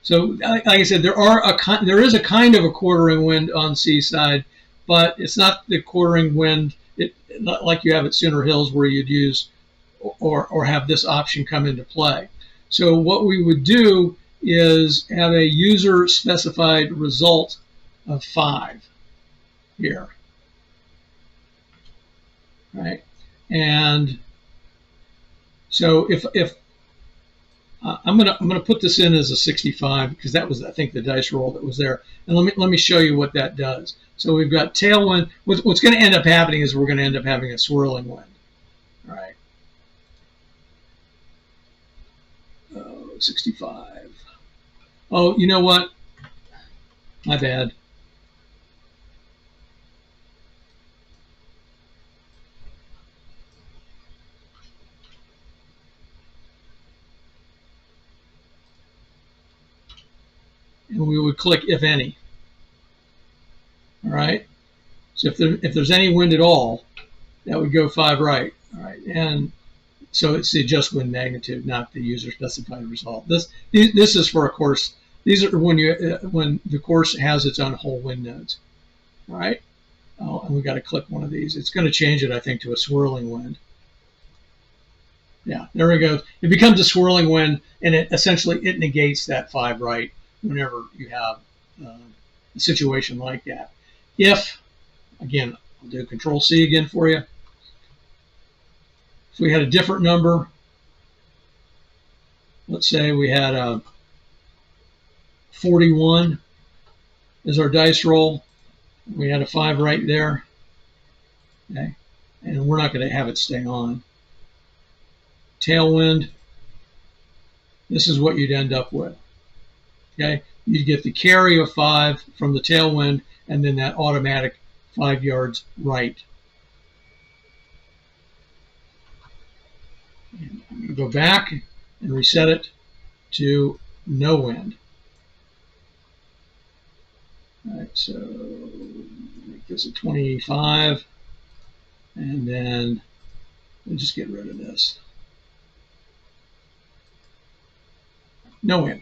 So, like I said, there is a kind of a quartering wind on Seaside, but it's not the quartering wind like you have at Sooner Hills where you'd use or have this option come into play. So what we would do is have a user specified result of 5 here, right? And so if I'm gonna put this in as a 65 because that was, I think, the dice roll that was there. And let me show you what that does. So we've got tailwind. What's going to end up happening is we're going to end up having a swirling wind. All right. 65. Oh, you know what? My bad. And we would click if any. All right. So if there's any wind at all, that would go 5 right. All right. And so it's the adjust wind magnitude, not the user specified result. This is for a course. These are when the course has its own whole wind nodes. All right. Oh, and we got to click one of these. It's going to change it, I think, to a swirling wind. Yeah, there we go. It becomes a swirling wind, and it negates that 5 right whenever you have a situation like that. If, again, I'll do Control C again for you. If we had a different number, let's say we had a 41 as our dice roll. We had a 5 right there. Okay, and we're not going to have it stay on. Tailwind, this is what you'd end up with. Okay, you'd get the carry of 5 from the tailwind and then that automatic 5 yards right. And I'm going to go back and reset it to no wind. All right, so make this a 25, and then we'll just get rid of this. No wind.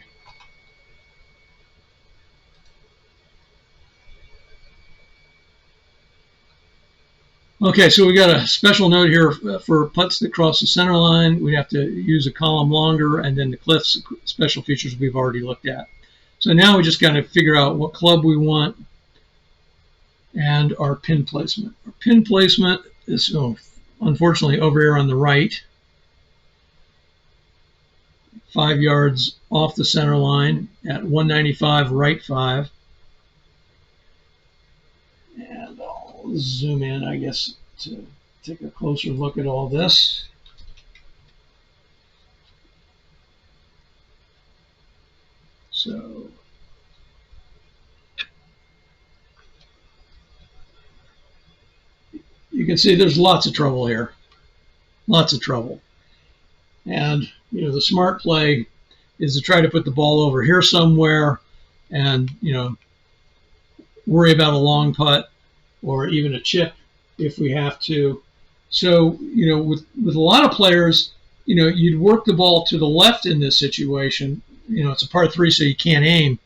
Okay, so we got a special note here for putts that cross the center line. We have to use a column longer, and then the cliffs special features we've already looked at. So now we just got to figure out what club we want and our pin placement. Our pin placement is unfortunately over here on the right, 5 yards off the center line at 195 right 5. And I'll zoom in, I guess, to take a closer look at all this. So you can see there's lots of trouble here, lots of trouble. And the smart play is to try to put the ball over here somewhere, and worry about a long putt or even a chip if we have to. So with a lot of players, you'd work the ball to the left in this situation. It's a par 3, so you can't aim.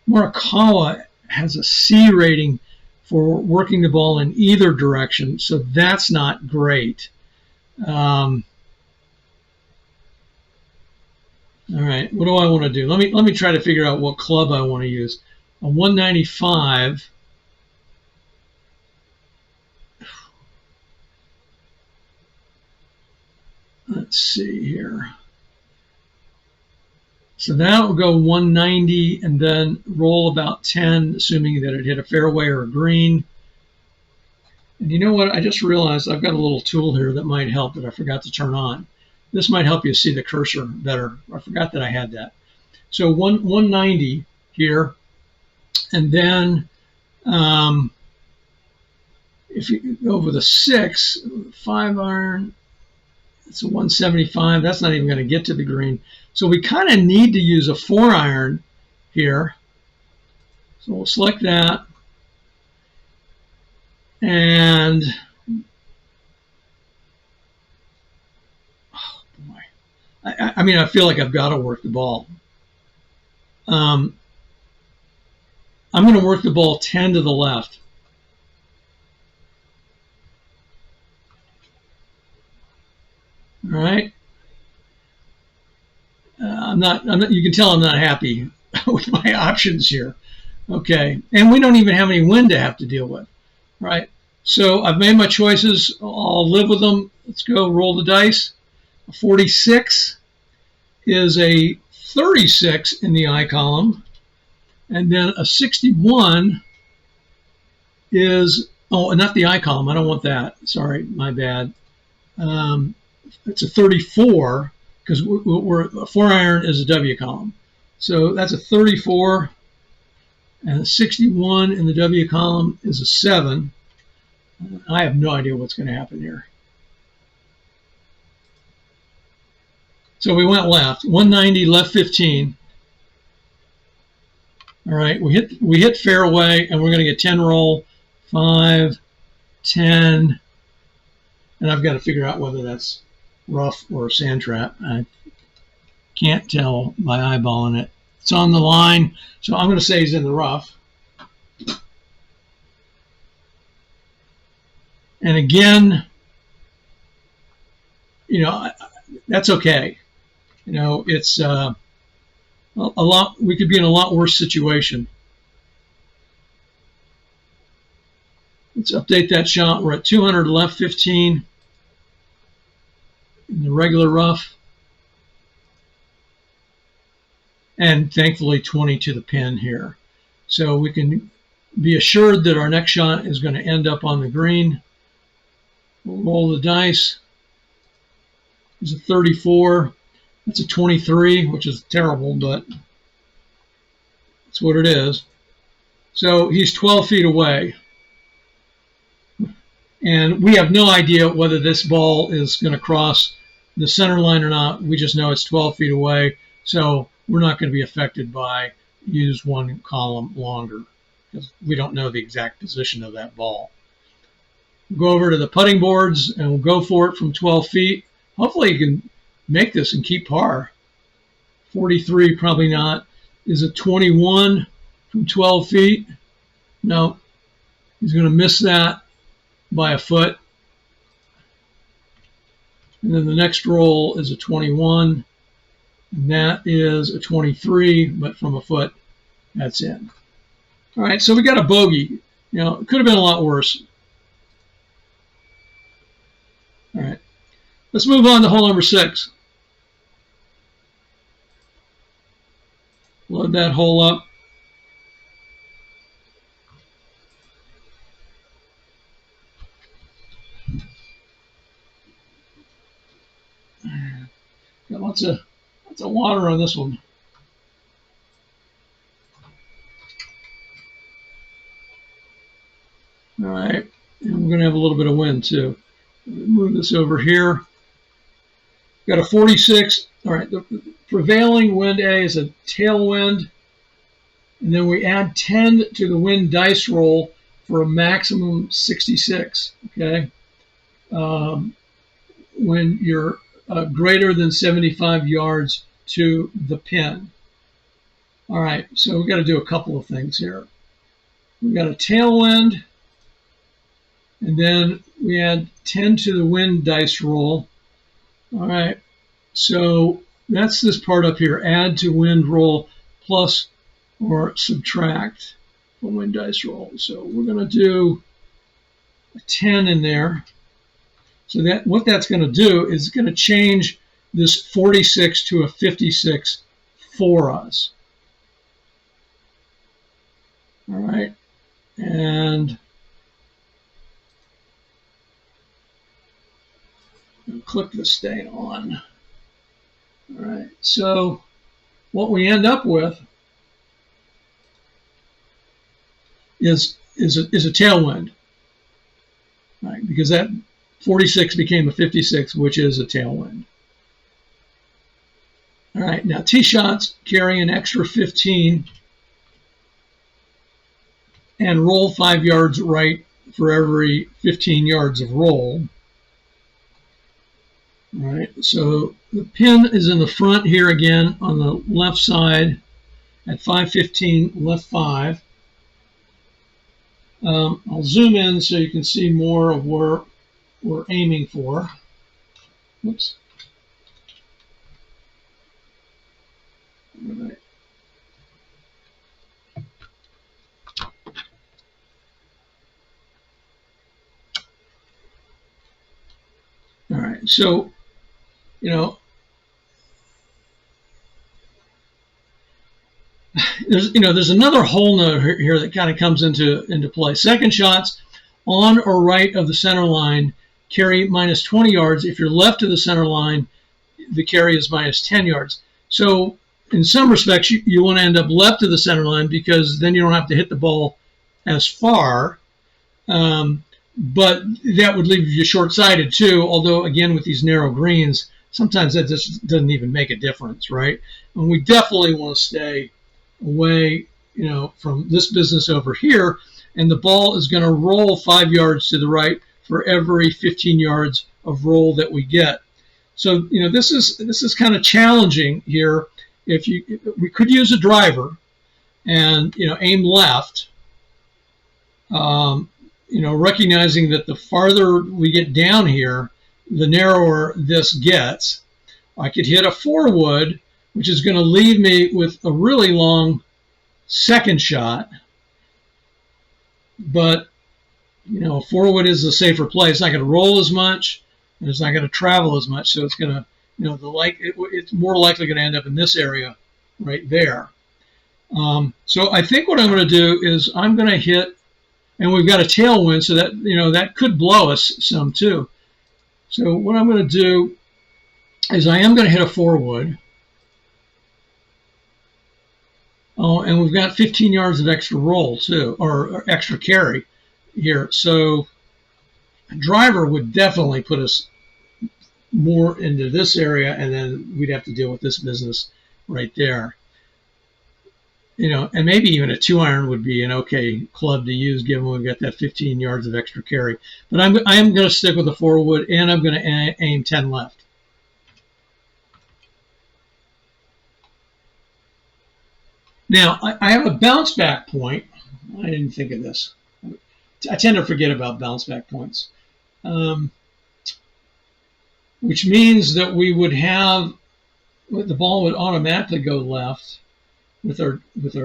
Morikawa has a C rating for working the ball in either direction, so that's not great. All right, what do I want to do? Let me try to figure out what club I want to use. A 195. Let's see here. So that will go 190 and then roll about 10, assuming that it hit a fairway or a green. And you know what? I just realized I've got a little tool here that might help that I forgot to turn on. This might help you see the cursor better. I forgot that I had that. So 190 here, And then if you go with a 6, 5 iron, it's a 175. That's not even going to get to the green. So we kind of need to use a 4 iron here. So we'll select that. And oh boy, I mean, I feel like I've got to work the ball. I'm going to work the ball 10 to the left. All right. I'm not. You can tell I'm not happy with my options here. Okay, and we don't even have any wind to have to deal with, right? So I've made my choices. I'll live with them. Let's go roll the dice. A 46 is a 36 in the I column, and then a 61 is, oh, not the I column. I don't want that. Sorry, my bad. It's a 34 because we're a 4 iron is a W column. So that's a 34, and a 61 in the W column is a 7. I have no idea what's going to happen here. So we went left, 190, left 15. All right, we hit fairway, and we're going to get 10 roll, 5, 10, and I've got to figure out whether that's rough or sand trap. I can't tell by eyeballing it. It's on the line, so I'm going to say he's in the rough. And again, you know, that's okay. You know, it's a lot. We could be in a lot worse situation. Let's update that shot. We're at 200 left 15 in the regular rough. And thankfully 20 to the pin here. So we can be assured that our next shot is going to end up on the green. We'll roll the dice. It's a 34. That's a 23, which is terrible, but that's what it is. So he's 12 feet away. And we have no idea whether this ball is going to cross the center line or not. We just know it's 12 feet away. So we're not going to be affected by use one column longer because we don't know the exact position of that ball. We'll go over to the putting boards and we'll go for it from 12 feet. Hopefully you can make this and keep par. 43, probably not. Is a 21 from 12 feet. No, he's going to miss that by a foot. And then the next roll is a 21. And that is a 23, but from a foot, that's in. All right, so we got a bogey. You know, it could have been a lot worse. All right, let's move on to hole number 6. Load that hole up. Got lots of water on this one. All right, and we're going to have a little bit of wind too. Move this over here. Got a 46. All right, the prevailing wind A is a tailwind, and then we add 10 to the wind dice roll for a maximum 66. Okay, when you're greater than 75 yards to the pin. All right, so we've got to do a couple of things here. We've got a tailwind, and then we add 10 to the wind dice roll. All right, so that's this part up here, add to wind roll plus or subtract from wind dice roll. So we're going to do a 10 in there. So that what that's going to do is going to change this 46 to a 56 for us. All right, and click the stay on. All right, so what we end up with is a tailwind, right? Because that 46 became a 56, which is a tailwind. All right, now tee shots carry an extra 15 and roll 5 yards right for every 15 yards of roll. All right, so the pin is in the front here again on the left side at 515, left 5. I'll zoom in so you can see more of where we're aiming for. Whoops. All right. All right, so, there's another hole note here that kind of comes into play. Second shots on or right of the center line carry minus 20 yards. If you're left of the center line, the carry is minus 10 yards. So in some respects, you want to end up left of the center line because then you don't have to hit the ball as far. But that would leave you short-sighted too, although again with these narrow greens, sometimes that just doesn't even make a difference, right? And we definitely want to stay away, from this business over here, and the ball is going to roll 5 yards to the right for every 15 yards of roll that we get. So, this is kind of challenging here. We could use a driver and, aim left, recognizing that the farther we get down here, the narrower this gets. I could hit a 4-wood, which is going to leave me with a really long second shot. But, a 4-wood is a safer play. It's not going to roll as much, and it's not going to travel as much. So it's going to, it's more likely going to end up in this area right there. So I think what I'm going to do is I'm going to hit, and we've got a tailwind, so that, that could blow us some too. So what I'm going to do is I am going to hit a 4-wood. Oh, and we've got 15 yards of extra roll too, or extra carry here. So a driver would definitely put us more into this area, and then we'd have to deal with this business right there. And maybe even a 2-iron would be an okay club to use, given we've got that 15 yards of extra carry. But I am going to stick with the 4-wood, and I'm going to aim 10 left. Now, I have a bounce back point. I didn't think of this. I tend to forget about bounce back points, which means that we would have, the ball would automatically go left with our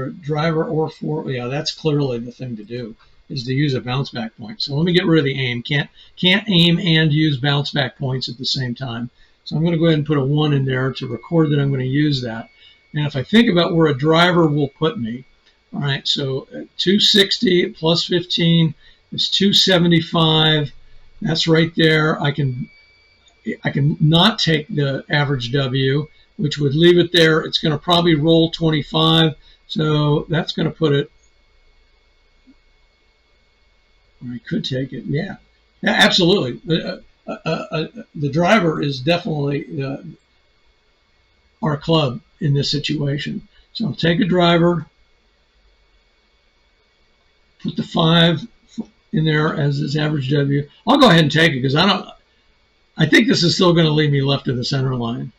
driver or 4. Yeah, that's clearly the thing to do, is to use a bounce back point. So let me get rid of the aim. Can't aim and use bounce back points at the same time. So I'm going to go ahead and put a 1 in there to record that I'm going to use that. And if I think about where a driver will put me, all right, so 260 plus 15 is 275. That's right there. I can not take the average W, which would leave it there. It's going to probably roll 25. So that's going to put it, or I could take it. Yeah, absolutely. The driver is definitely our club in this situation. So I'll take a driver, put the 5 in there as his average W. I'll go ahead and take it because I think this is still going to leave me left of the center line,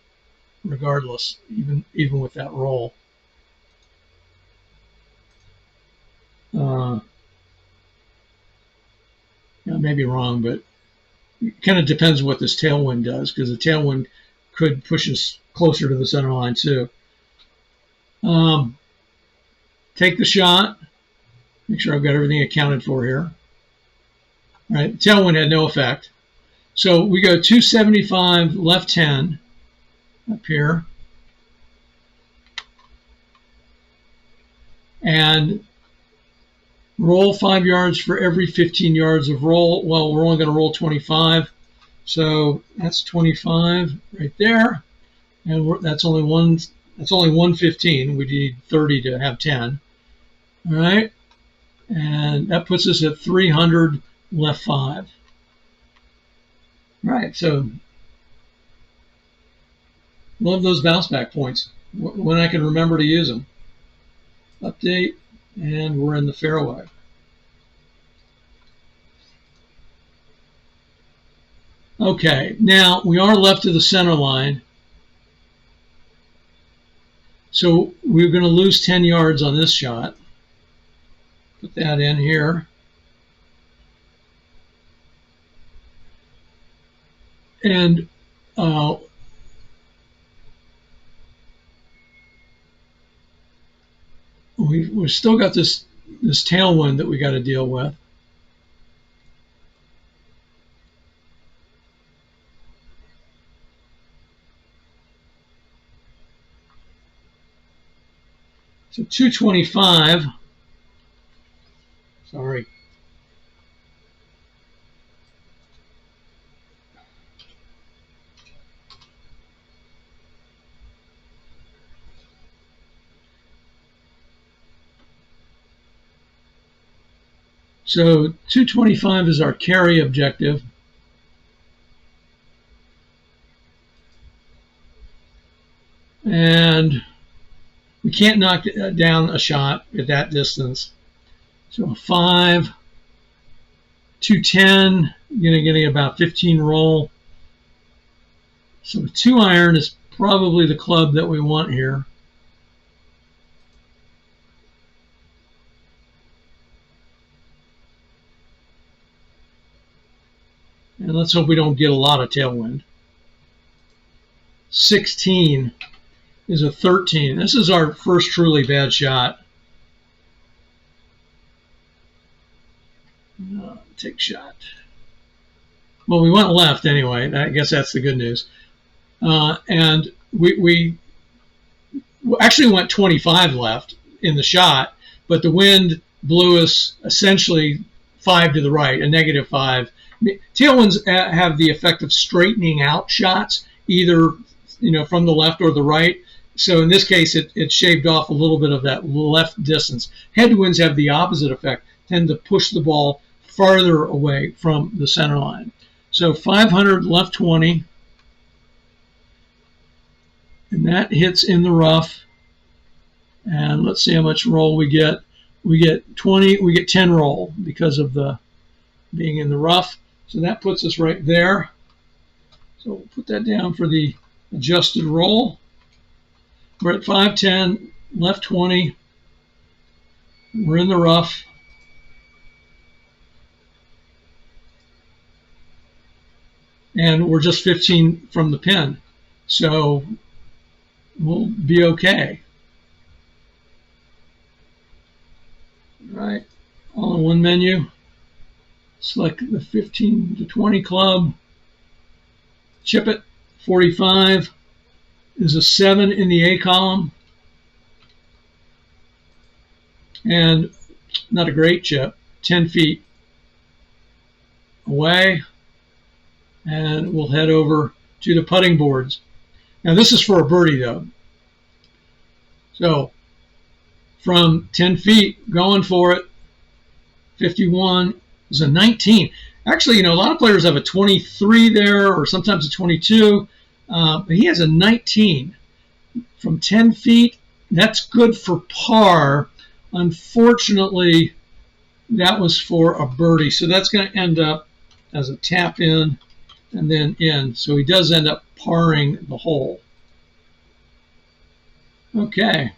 regardless, even with that roll. I may be wrong, but it kind of depends what this tailwind does, because the tailwind could push us closer to the center line too. Take the shot. Make sure I've got everything accounted for here. All right, tailwind had no effect. So we go 275 left 10 up here. And roll 5 yards for every 15 yards of roll. Well, we're only going to roll 25. So that's 25 right there. And that's only 115. We need 30 to have 10. All right. And that puts us at 300 left 5. Right, so love those bounce back points when I can remember to use them. Update, and we're in the fairway. Okay, now we are left of the center line. So we're going to lose 10 yards on this shot. Put that in here. And we've still got this tailwind that we got to deal with. So 225. Sorry. So 225 is our carry objective. And we can't knock down a shot at that distance. So a 5, 210, you're getting about 15 roll. So a 2-iron is probably the club that we want here. And let's hope we don't get a lot of tailwind. 16 is a 13. This is our first truly bad shot. Take shot. Well, we went left anyway. I guess that's the good news. And we actually went 25 left in the shot, but the wind blew us essentially 5 to the right, a -5. Tailwinds have the effect of straightening out shots, either from the left or the right. So in this case, it shaved off a little bit of that left distance. Headwinds have the opposite effect, tend to push the ball farther away from the center line. So 500 left 20, and that hits in the rough. And let's see how much roll we get. We get 20. We get 10 roll because of the being in the rough. So that puts us right there. So we'll put that down for the adjusted roll. We're at 510, left 20. We're in the rough. And we're just 15 from the pin. So we'll be okay. All right, all in one menu. Select the 15 to 20 club. Chip it. 45 is a 7 in the A column. And not a great chip. 10 feet away. And we'll head over to the putting boards. Now this is for a birdie though. So from 10 feet, going for it. 51 is a 19. Actually, a lot of players have a 23 there, or sometimes a 22. But he has a 19 from 10 feet. That's good for par. Unfortunately, that was for a birdie. So that's going to end up as a tap in and then in. So he does end up parring the hole. Okay.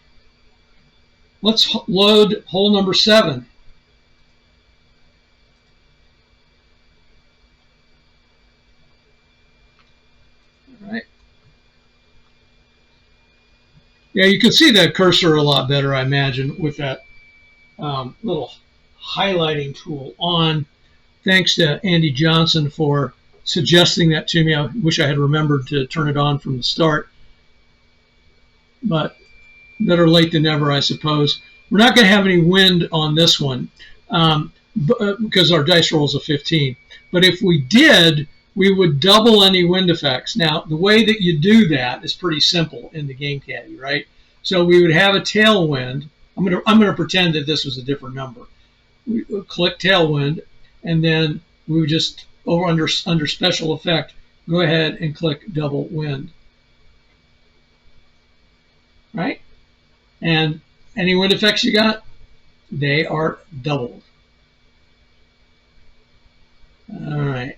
Let's load hole number 7. All right. Yeah, you can see that cursor a lot better, I imagine, with that little highlighting tool on. Thanks to Andy Johnson for suggesting that to me. I wish I had remembered to turn it on from the start. But better late than never, I suppose. We're not going to have any wind on this one because our dice roll is a 15. But if we did, we would double any wind effects. Now, the way that you do that is pretty simple in the game caddy, right? So we would have a tailwind. I'm going to pretend that this was a different number. we would click tailwind, and then we would just under special effect go ahead and click double wind, right? And any wind effects you got, they are doubled. All right.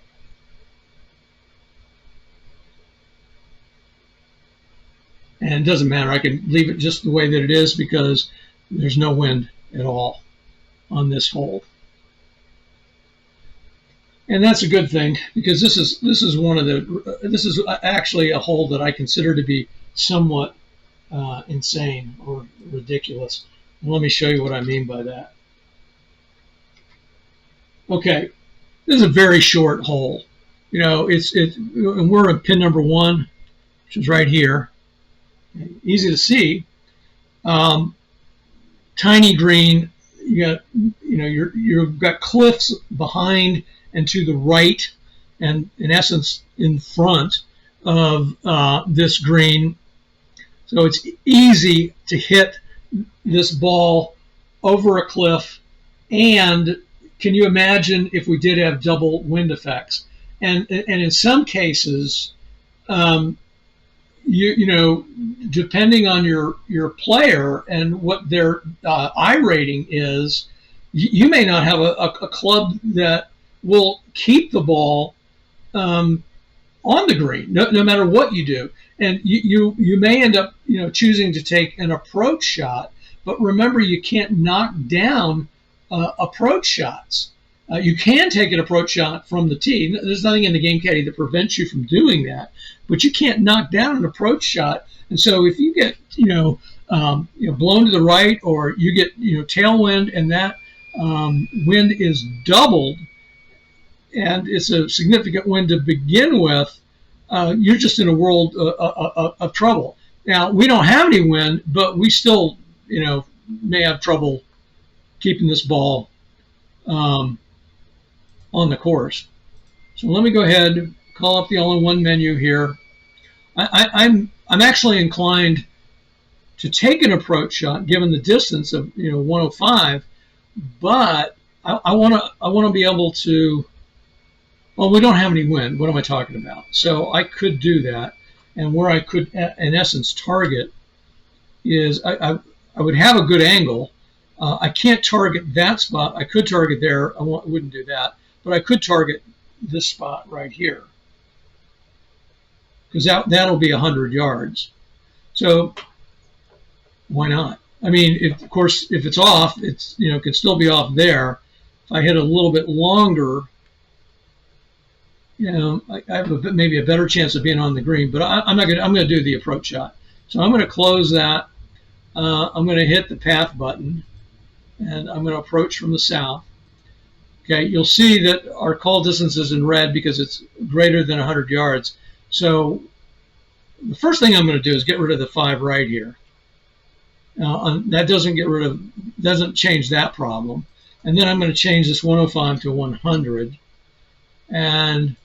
And it doesn't matter. I can leave it just the way that it is because there's no wind at all on this hole. And that's a good thing because this is actually a hole that I consider to be somewhat insane or ridiculous. And let me show you what I mean by that. Okay, this is a very short hole. You know, and we're at pin number 1, which is right here. Easy to see. Tiny green. You've got cliffs behind and to the right, and in essence in front of this green. So it's easy to hit this ball over a cliff. And can you imagine if we did have double wind effects? And in some cases, depending on your player and what their I rating is, you may not have a club that will keep the ball on the green, no matter what you do. And you may end up choosing to take an approach shot, but remember you can't knock down approach shots. You can take an approach shot from the tee. There's nothing in the game caddy that prevents you from doing that, but you can't knock down an approach shot. And so if you get blown to the right, or you get tailwind, and that wind is doubled, and it's a significant wind to begin with, you're just in a world of trouble. Now, we don't have any wind, but we still may have trouble keeping this ball on the course. So let me go ahead, call up the all-in-one menu here. I'm actually inclined to take an approach shot given the distance of 105, but I want to be able to. Well, we don't have any wind. What am I talking about? So I could do that, and where I could, in essence, target is I would have a good angle. I can't target that spot. I could target there. I wouldn't do that, but I could target this spot right here, because that'll be 100 yards. So why not? I mean, of course, if it's off, it's could still be off there. If I hit a little bit longer, I have maybe a better chance of being on the green. But I'm going to do the approach shot. So I'm going to close that. I'm going to hit the path button, and I'm going to approach from the south. Okay, you'll see that our call distance is in red because it's greater than 100 yards. So the first thing I'm going to do is get rid of the 5 right here. That doesn't change that problem. And then I'm going to change this 105 to 100. And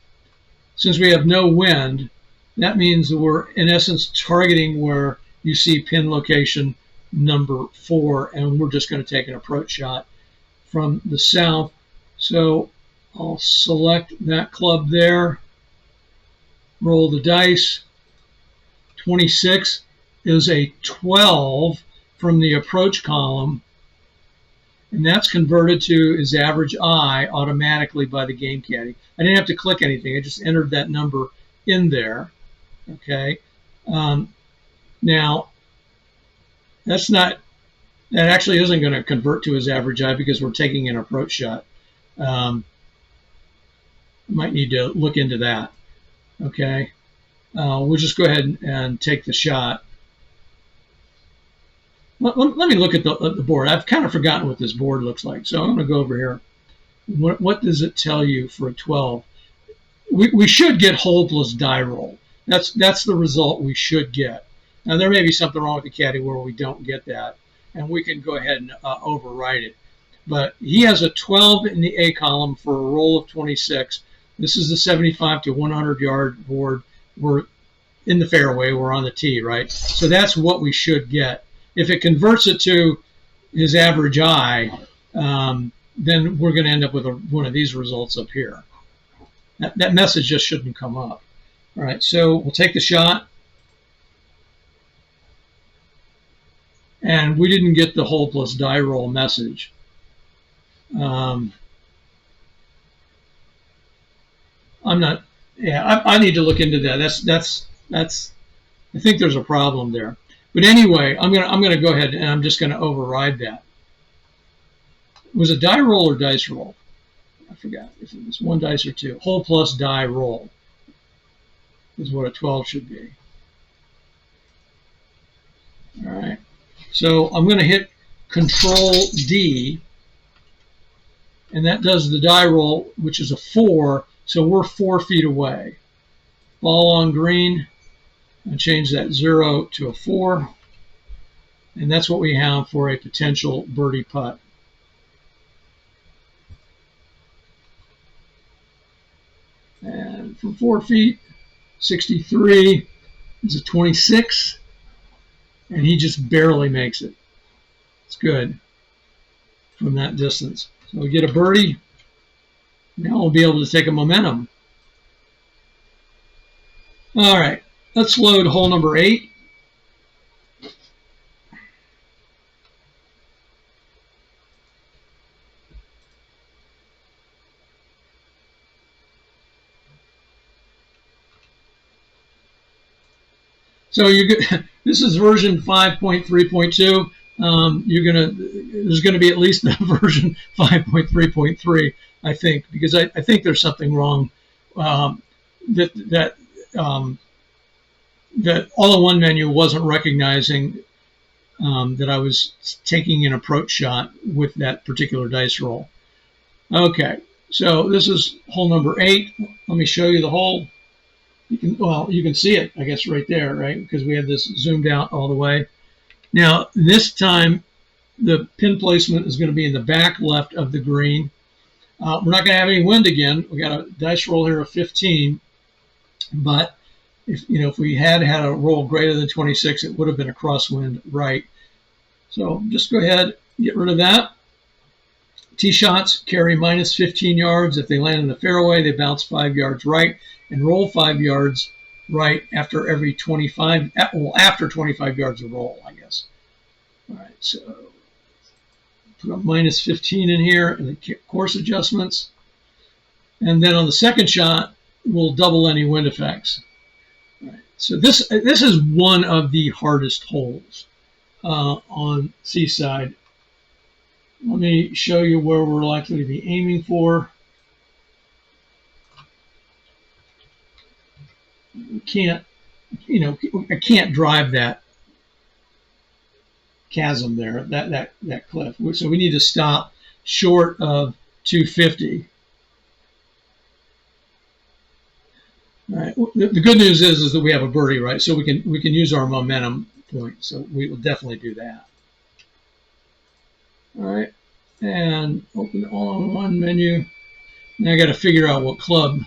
since we have no wind, that means that we're in essence targeting where you see pin location number 4, and we're just going to take an approach shot from the south. So I'll select that club there, roll the dice. 26 is a 12 from the approach column, and that's converted to his average I automatically by the game caddy. I didn't have to click anything. I just entered that number in there. Okay. Now, that actually isn't going to convert to his average I because we're taking an approach shot. Might need to look into that. Okay. We'll just go ahead and take the shot. Let me look at the board. I've kind of forgotten what this board looks like, so I'm going to go over here. What does it tell you for a 12? We should get hole plus die roll. That's the result we should get. Now, there may be something wrong with the caddy where we don't get that, and we can go ahead and overwrite it. But he has a 12 in the A column for a roll of 26. This is the 75 to 100 yard board. We're in the fairway. We're on the tee, right? So that's what we should get. If it converts it to his average I, then we're going to end up with one of these results up here. That message just shouldn't come up. All right, so we'll take the shot. And we didn't get the hole plus die roll message. I'm not. Yeah, I need to look into that. That's. I think there's a problem there. But anyway, I'm gonna go ahead and I'm just gonna override that. Was it die roll or dice roll? I forgot if it was one dice or two. Hole plus die roll is what a 12 should be. All right. So I'm going to hit Control D, and that does the die roll, which is a 4. So we're 4 feet away. Ball on green. I change that 0 to a 4, and that's what we have for a potential birdie putt. And from 4 feet, 63 is a 26, and he just barely makes it. It's good from that distance. So we get a birdie. Now we'll be able to take a momentum. All right, let's load hole number 8. So this is version 5.3.2. There's gonna be at least a version 5.3.3, I think, because I think there's something wrong. That all-in-one menu wasn't recognizing that I was taking an approach shot with that particular dice roll. Okay, so this is hole number 8. Let me show you the hole. You can see it, I guess, right there, right? Because we have this zoomed out all the way. Now, this time, the pin placement is going to be in the back left of the green. We're not going to have any wind again. We got a dice roll here of 15, but if we had a roll greater than 26, it would have been a crosswind right. So just go ahead, get rid of that. Tee shots carry minus 15 yards. If they land in the fairway, they bounce 5 yards right and roll 5 yards right after every 25, well, after 25 yards of roll, I guess. All right, so put a minus 15 in here and the course adjustments. And then on the second shot, we'll double any wind effects. All right, so this is one of the hardest holes on Seaside. Let me show you where we're likely to be aiming for. We can't, I can't drive that chasm there, that cliff. So we need to stop short of 250. All right. The good news is that we have a birdie, right? So we can use our momentum point. So we will definitely do that. All right, and open the all-in-one menu. Now I got to figure out what club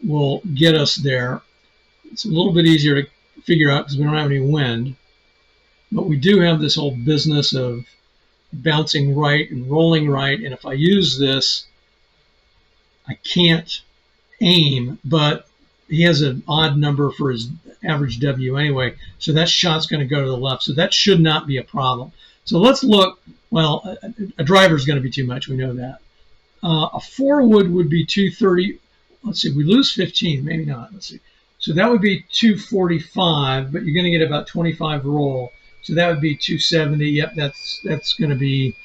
will get us there. It's a little bit easier to figure out because we don't have any wind, but we do have this whole business of bouncing right and rolling right. And if I use this, I can't aim, but he has an odd number for his average W anyway, so that shot's going to go to the left. So that should not be a problem. So let's look. Well, a driver is going to be too much. We know that. A 4-wood would be 230. Let's see. We lose 15. Maybe not. Let's see. So that would be 245, but you're going to get about 25 roll. So that would be 270. Yep, that's going to be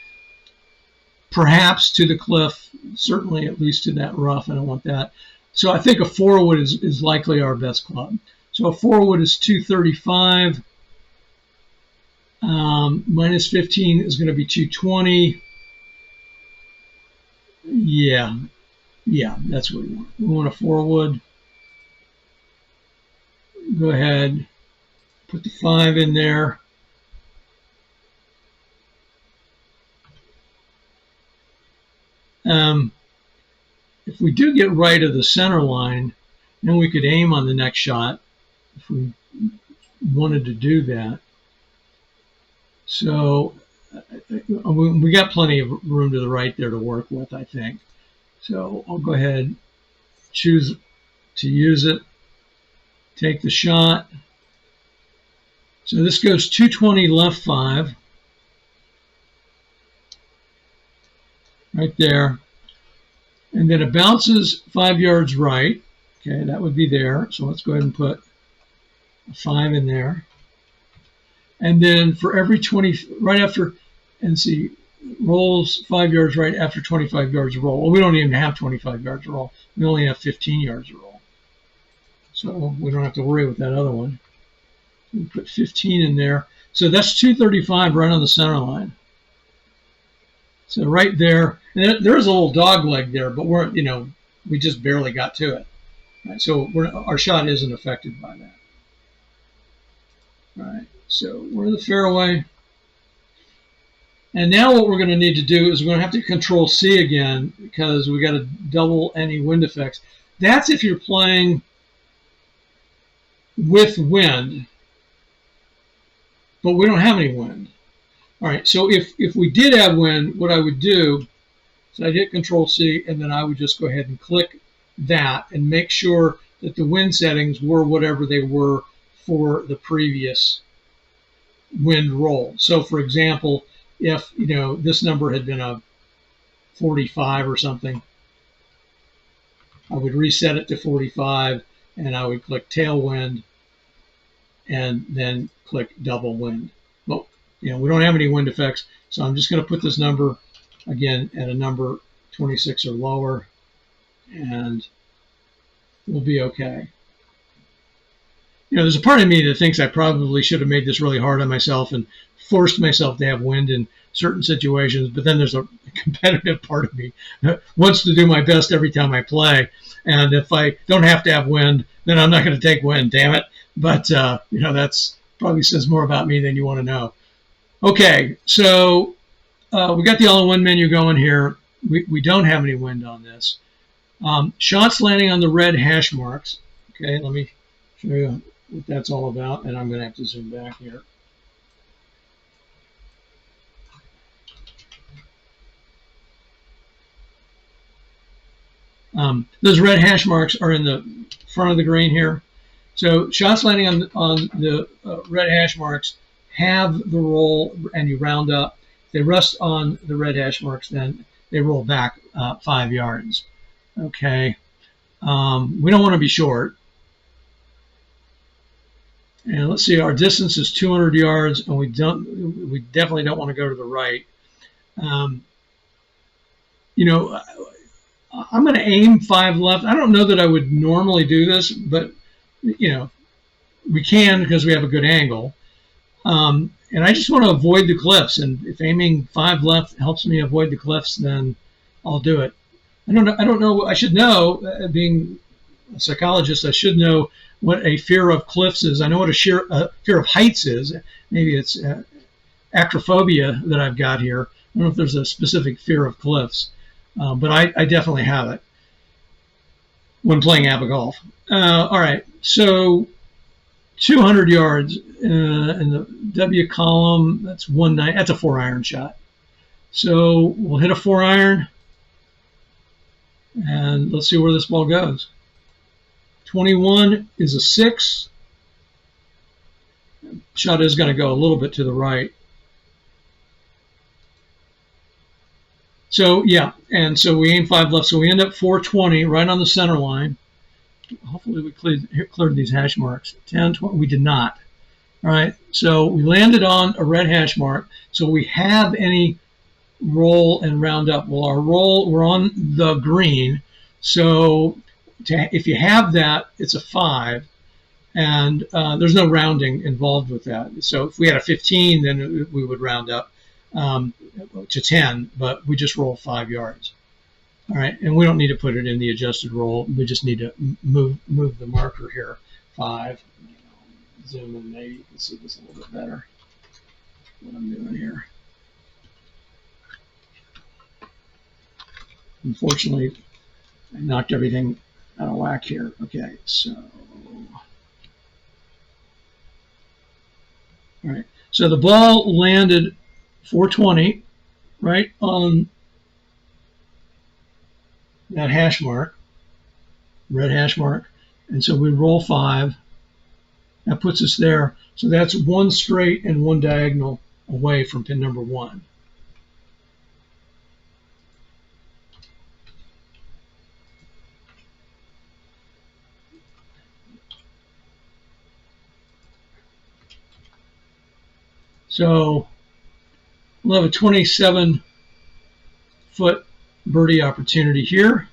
perhaps to the cliff. Certainly at least to that rough. I don't want that. So I think a 4-wood is likely our best club. So a 4-wood is 235. Minus 15 is going to be 220. Yeah, that's what we want. We want a 4-wood. Go ahead, put the 5 in there. If we do get right of the center line, then we could aim on the next shot if we wanted to do that. So we got plenty of room to the right there to work with, I think. So I'll go ahead, choose to use it, take the shot. So this goes 220 left 5, right there. And then it bounces 5 yards right. Okay, that would be there. So let's go ahead and put a 5 in there. And then for every 20, right after, and see, rolls 5 yards right after 25 yards of roll. Well, we don't even have 25 yards of roll. We only have 15 yards of roll. So we don't have to worry with that other one. We put 15 in there. So that's 235 right on the center line. So right there, and there is a little dog leg there, but we're, we just barely got to it. Right, so our shot isn't affected by that. All right, so we're in the fairway. And now what we're going to need to do is we're going to have to control C again because we got to double any wind effects. That's if you're playing with wind, but we don't have any wind. All right, so if we did have wind, what I would do is I'd hit Control C, and then I would just go ahead and click that and make sure that the wind settings were whatever they were for the previous wind roll. So, for example, if this number had been a 45 or something, I would reset it to 45, and I would click tailwind, and then click double wind. Well, we don't have any wind effects, so I'm just going to put this number again at a number 26 or lower, and we'll be okay. There's a part of me that thinks I probably should have made this really hard on myself and forced myself to have wind in certain situations, but then there's a competitive part of me that wants to do my best every time I play, and if I don't have to have wind, then I'm not going to take wind, damn it. But that's probably says more about me than you want to know. Okay, so we got the all-in-one menu going here. We don't have any wind on this. Shots landing on the red hash marks. Okay, let me show you what that's all about, and I'm going to have to zoom back here. Those red hash marks are in the front of the green here. So shots landing on the red hash marks have the roll, and you round up. If they rest on the red hash marks, then they roll back 5 yards. Okay. We don't want to be short. And let's see, our distance is 200 yards, and we definitely don't want to go to the right. I'm going to aim 5 left. I don't know that I would normally do this, but we can because we have a good angle. And I just want to avoid the cliffs. And if aiming 5 left helps me avoid the cliffs, then I'll do it. I don't know. I should know, being a psychologist, I should know what a fear of cliffs is. I know what a fear of heights is. Maybe it's acrophobia that I've got here. I don't know if there's a specific fear of cliffs, but I definitely have it when playing APBA golf. All right, so 200 yards in the W column. That's 190. That's a 4-iron shot. So we'll hit a 4-iron, and let's see where this ball goes. 21 is a 6. Shot is going to go a little bit to the right. So yeah, and so we aim 5 left. So we end up 420 right on the center line. Hopefully we cleared these hash marks. 10, 20, we did not. All right, so we landed on a red hash mark. So we have any roll and round up. Well, our roll, we're on the green. So if you have that, it's a 5. And there's no rounding involved with that. So if we had a 15, then we would round up to 10, but we just roll 5 yards. All right, and we don't need to put it in the adjusted roll. We just need to move the marker here. 5. Zoom in, maybe you can see this a little bit better. What I'm doing here. Unfortunately, I knocked everything out of whack here. Okay, so all right. So the ball landed 420 right on that hash mark, red hash mark. And so we roll 5. That puts us there. So that's 1 straight and 1 diagonal away from pin number 1. So we'll have a 27-foot birdie opportunity here.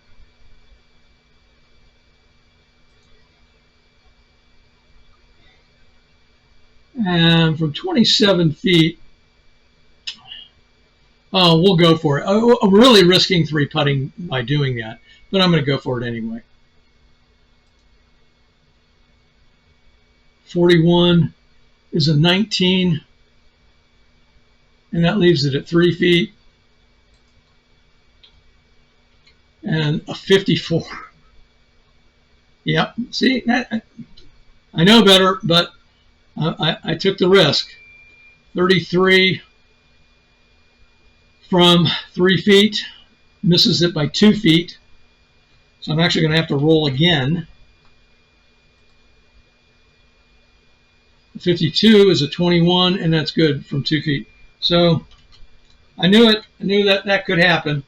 And from 27 feet, we'll go for it. I'm really risking 3 putting by doing that, but I'm going to go for it anyway. 41 is a 19, and that leaves it at 3 feet. And a 54. Yep. See, I know better, but I took the risk. 33 from 3 feet, misses it by 2 feet. So I'm actually going to have to roll again. 52 is a 21, and that's good from 2 feet. So I knew it. I knew that could happen.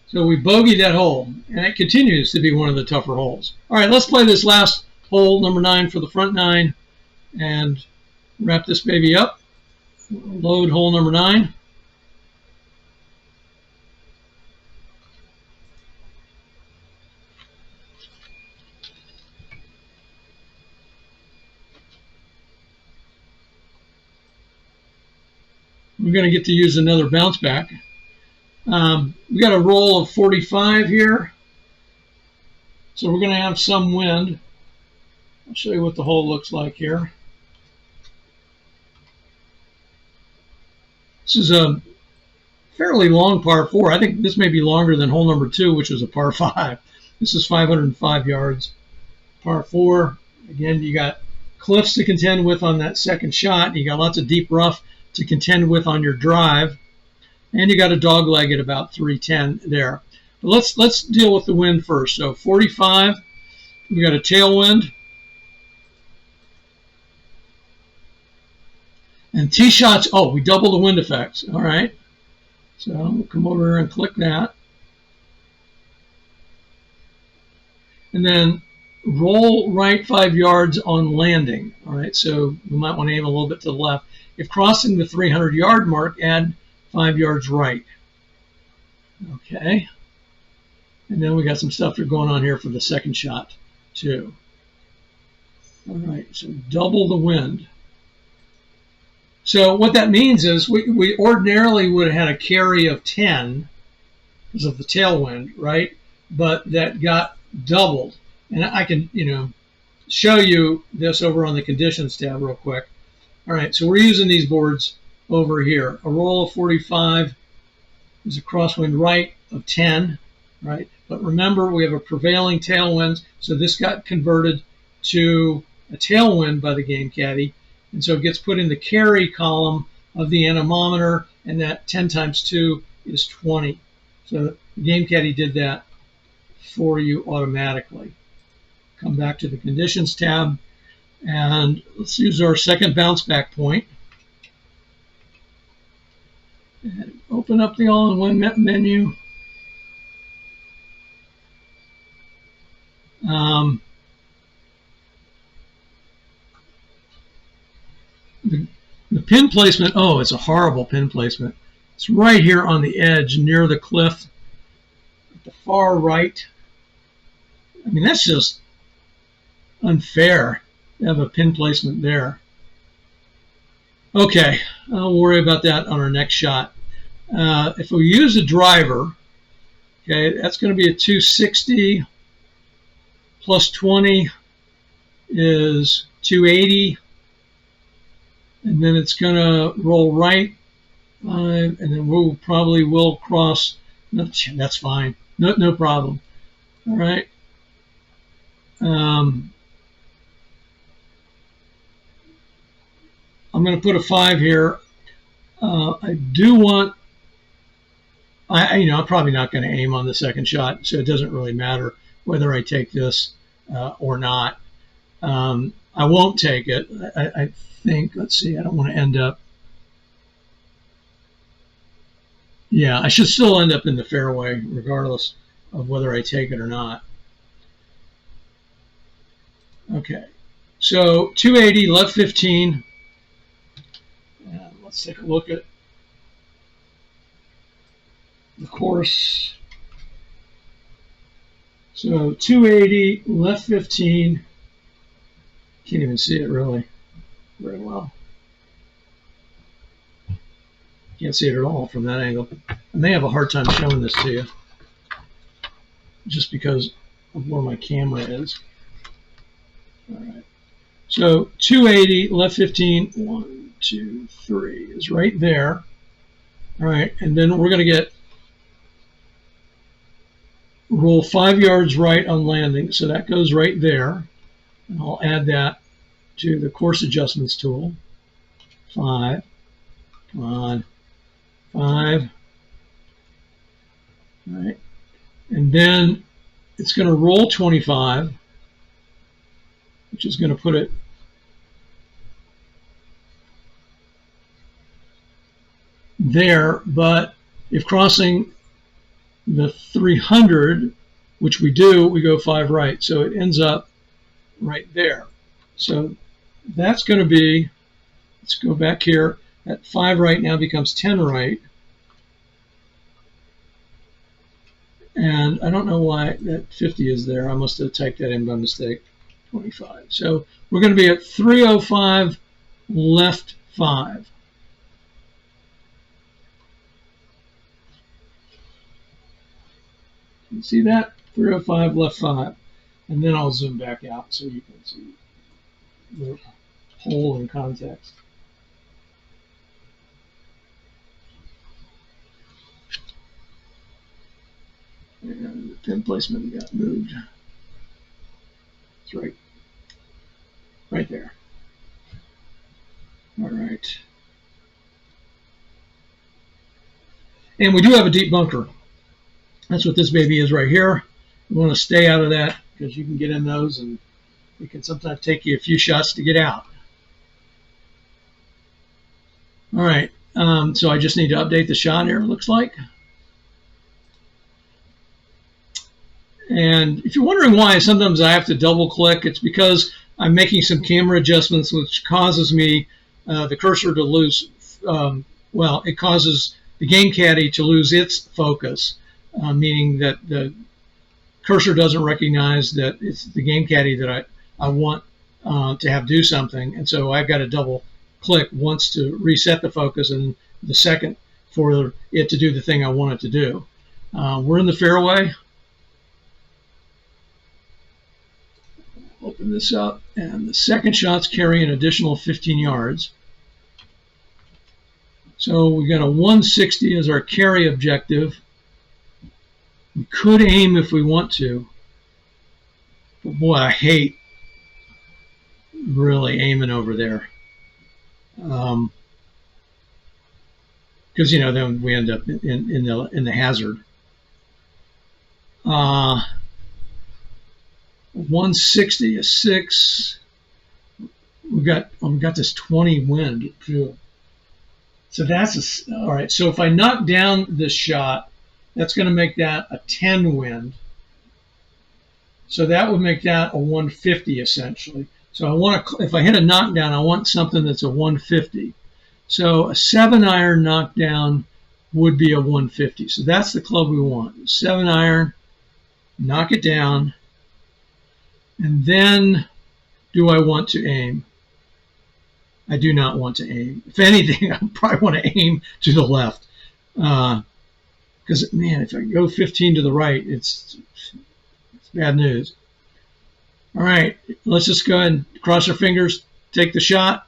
So we bogeyed that hole, and it continues to be one of the tougher holes. All right, let's play this last hole, number 9 for the front 9, and wrap this baby up. Load hole number 9. We're going to get to use another bounce back. We got a roll of 45 here, so we're going to have some wind. I'll show you what the hole looks like here. This is a fairly long par 4. I think this may be longer than hole number 2, which was a par 5. This is 505 yards. Par 4. Again, you got cliffs to contend with on that second shot. You got lots of deep rough to contend with on your drive. And you got a dog leg at about 310 there. But let's deal with the wind first. So 45, we got a tailwind. And tee shots, oh, we double the wind effects. All right. So we'll come over here and click that. And then roll right 5 yards on landing. All right, so we might want to aim a little bit to the left. If crossing the 300-yard mark, add 5 yards right. Okay. And then we got some stuff going on here for the second shot, too. All right, so double the wind. So what that means is we ordinarily would have had a carry of 10 because of the tailwind, right? But that got doubled. And I can, show you this over on the conditions tab real quick. All right, so we're using these boards over here. A roll of 45 is a crosswind right of 10, right? But remember, we have a prevailing tailwind, so this got converted to a tailwind by the game caddy. And so it gets put in the carry column of the anemometer, and that 10 times 2 is 20. So the game caddy did that for you automatically. Come back to the conditions tab, and let's use our second bounce back point. And open up the all-in-one menu. The pin placement, oh, it's a horrible pin placement. It's right here on the edge near the cliff at the far right. I mean, that's just unfair to have a pin placement there. Okay, I'll worry about that on our next shot. If we use a driver, okay, that's going to be a 260 plus 20 is 280. And then it's going to roll right, and then we'll probably will cross. No, that's fine. No problem. All right. I'm going to put a 5 here. I do want, I'm probably not going to aim on the second shot, so it doesn't really matter whether I take this or not. I won't take it. I think, let's see, I don't want to end up, yeah, I should still end up in the fairway regardless of whether I take it or not. Okay, so 280, left 15. And let's take a look at the course. So 280, left 15. Can't even see it really very well. Can't see it at all from that angle. I may have a hard time showing this to you just because of where my camera is. All right. So 280, left 15, 1, 2, 3 is right there. All right, and then we're going to get roll 5 yards right on landing. So that goes right there. And I'll add that to the course adjustments tool. 5. Come on. 5. All right. And then it's going to roll 25, which is going to put it there. But if crossing the 300, which we do, we go 5 right. So it ends up right there. So that's going to be, let's go back here, that 5 right now becomes 10 right. And I don't know why that 50 is there. I must have typed that in by mistake. 25. So we're going to be at 305 left 5. You see that? 305 left 5. And then I'll zoom back out so you can see the hole in context. And the pin placement got moved. It's right there. All right. And we do have a deep bunker. That's what this baby is right here. You want to stay out of that because you can get in those and it can sometimes take you a few shots to get out. All right. So I just need to update the shot here, it looks like. And if you're wondering why sometimes I have to double click, it's because I'm making some camera adjustments which causes me the cursor to lose, well, it causes the game caddy to lose its focus, meaning that the cursor doesn't recognize that it's the game caddy that I want to have do something. And so I've got to double click once to reset the focus and the second for it to do the thing I want it to do. We're in the fairway. Open this up, and the second shot's carry an additional 15 yards. So we got a 160 as our carry objective. We could aim if we want to, but boy, I hate really aiming over there, because then we end up in the hazard. 160 is 6. We've got this 20 wind too. So that's all right. So if I knock down this shot, that's going to make that a 10 wind. So that would make that a 150 essentially. So I want to, if I hit a knockdown, I want something that's a 150. So a 7-iron knockdown would be a 150. So that's the club we want. 7-iron, knock it down. And then, do I want to aim? I do not want to aim. If anything, I probably want to aim to the left. Because, man, if I go 15 to the right, it's bad news. All right, let's just go ahead and cross our fingers, take the shot.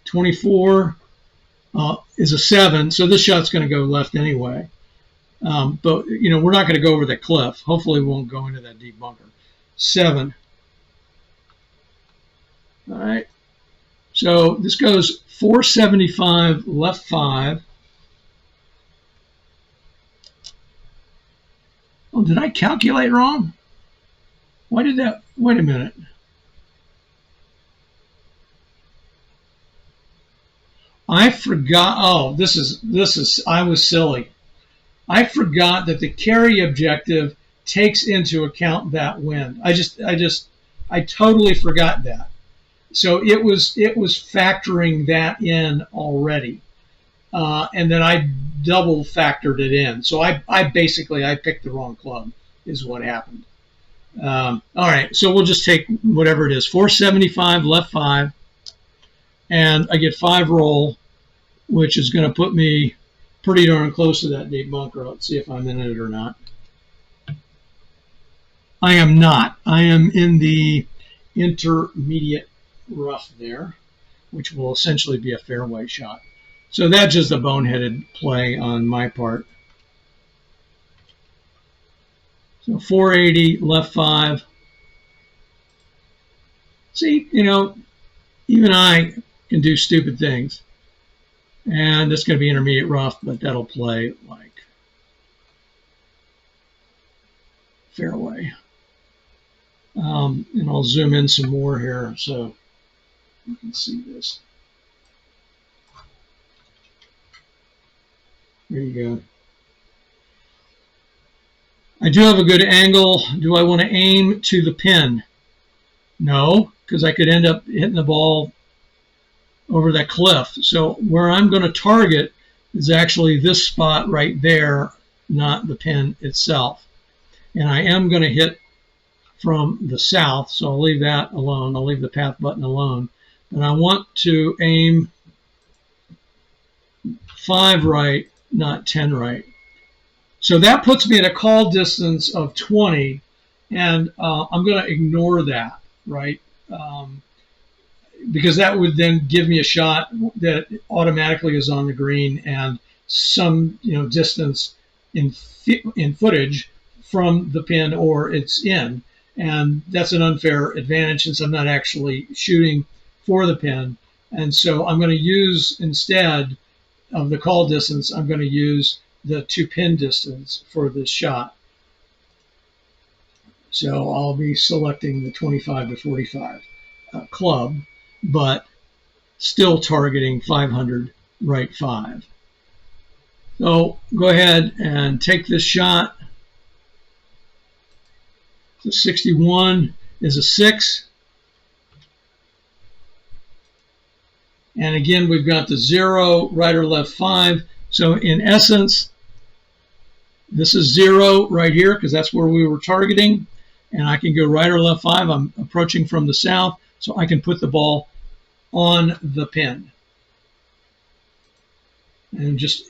24 is a 7, so this shot's going to go left anyway. But, we're not going to go over the cliff. Hopefully we won't go into that deep bunker. 7. All right. So this goes 475 left 5. Oh, did I calculate wrong? Why did that? Wait a minute. I forgot. Oh, this is. I was silly. I forgot that the carry objective takes into account that wind. I totally forgot that. So it was factoring that in already, and then I double factored it in. So I basically picked the wrong club is what happened. All right, so we'll just take whatever it is, 475 left 5, and I get 5 roll, which is going to put me pretty darn close to that deep bunker. Let's see if I'm in it or not. I am not. I am in the intermediate rough there, which will essentially be a fairway shot. So that's just a boneheaded play on my part. So 480 left 5. See, even I can do stupid things. And it's going to be intermediate rough, but that'll play like fairway. And I'll zoom in some more here so you can see this. There you go. I do have a good angle. Do I want to aim to the pin? No, because I could end up hitting the ball over that cliff. So where I'm going to target is actually this spot right there, not the pin itself. And I am going to hit from the south, so I'll leave that alone. I'll leave the path button alone. And I want to aim 5 right, not 10 right. So that puts me at a call distance of 20, and I'm going to ignore that, right? Because that would then give me a shot that automatically is on the green and some distance in footage from the pin or its in, and that's an unfair advantage since I'm not actually shooting for the pin. And so I'm going to use, instead of the call distance, I'm going to use the 2 pin distance for this shot. So I'll be selecting the 25 to 45 club, but still targeting 500 right 5. So go ahead and take this shot. The 61 is a 6. And again, we've got the 0, right or left 5. So in essence, this is 0 right here because that's where we were targeting. And I can go right or left 5. I'm approaching from the south, so I can put the ball on the pin. And just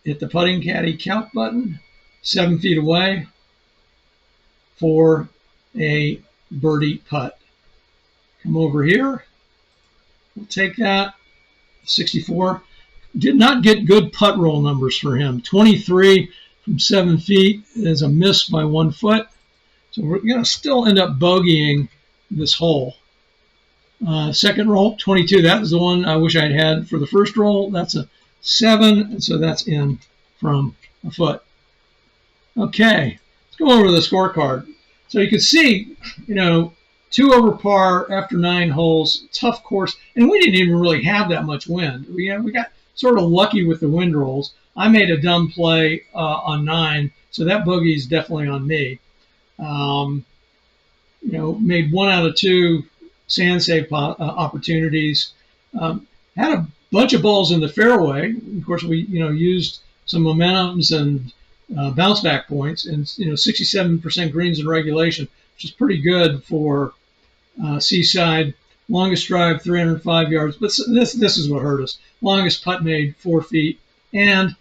hit the putting caddy count button, 7 feet away for a birdie putt. Come over here. We'll take that. 64. Did not get good putt roll numbers for him. 23 from 7 feet is a miss by 1 foot. So we're going to still end up bogeying this hole. Second roll, 22. That was the one I wish I'd had for the first roll. That's a 7, and so that's in from a foot. Okay, let's go over the scorecard. So you can see, 2 over par after 9 holes, tough course, and we didn't even really have that much wind. We got sort of lucky with the wind rolls. I made a dumb play on 9, so that bogey is definitely on me. Made 1 out of 2 sand save opportunities. Had a bunch of balls in the fairway. Of course, we used some momentums and bounce back points, and 67% greens in regulation, which is pretty good for Seaside. Longest drive 305 yards, but this is what hurt us. Longest putt made 4 feet, and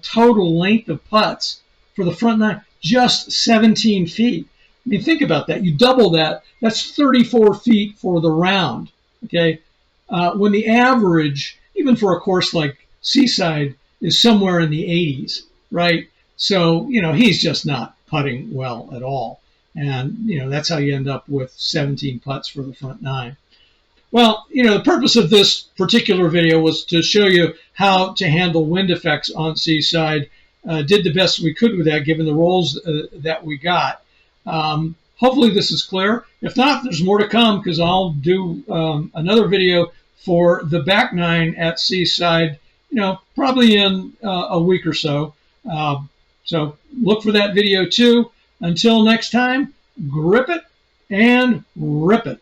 total length of putts for the front 9 just 17 feet. I mean, think about that. You double that, that's 34 feet for the round. Okay, when the average, even for a course like Seaside, is somewhere in the 80s, right? So he's just not putting well at all, and that's how you end up with 17 putts for the front 9. Well, the purpose of this particular video was to show you how to handle wind effects on Seaside. Did the best we could with that, given the rolls that we got. Hopefully this is clear. If not, there's more to come, because I'll do another video for the back nine at Seaside, probably in a week or so. So look for that video too. Until next time, grip it and rip it.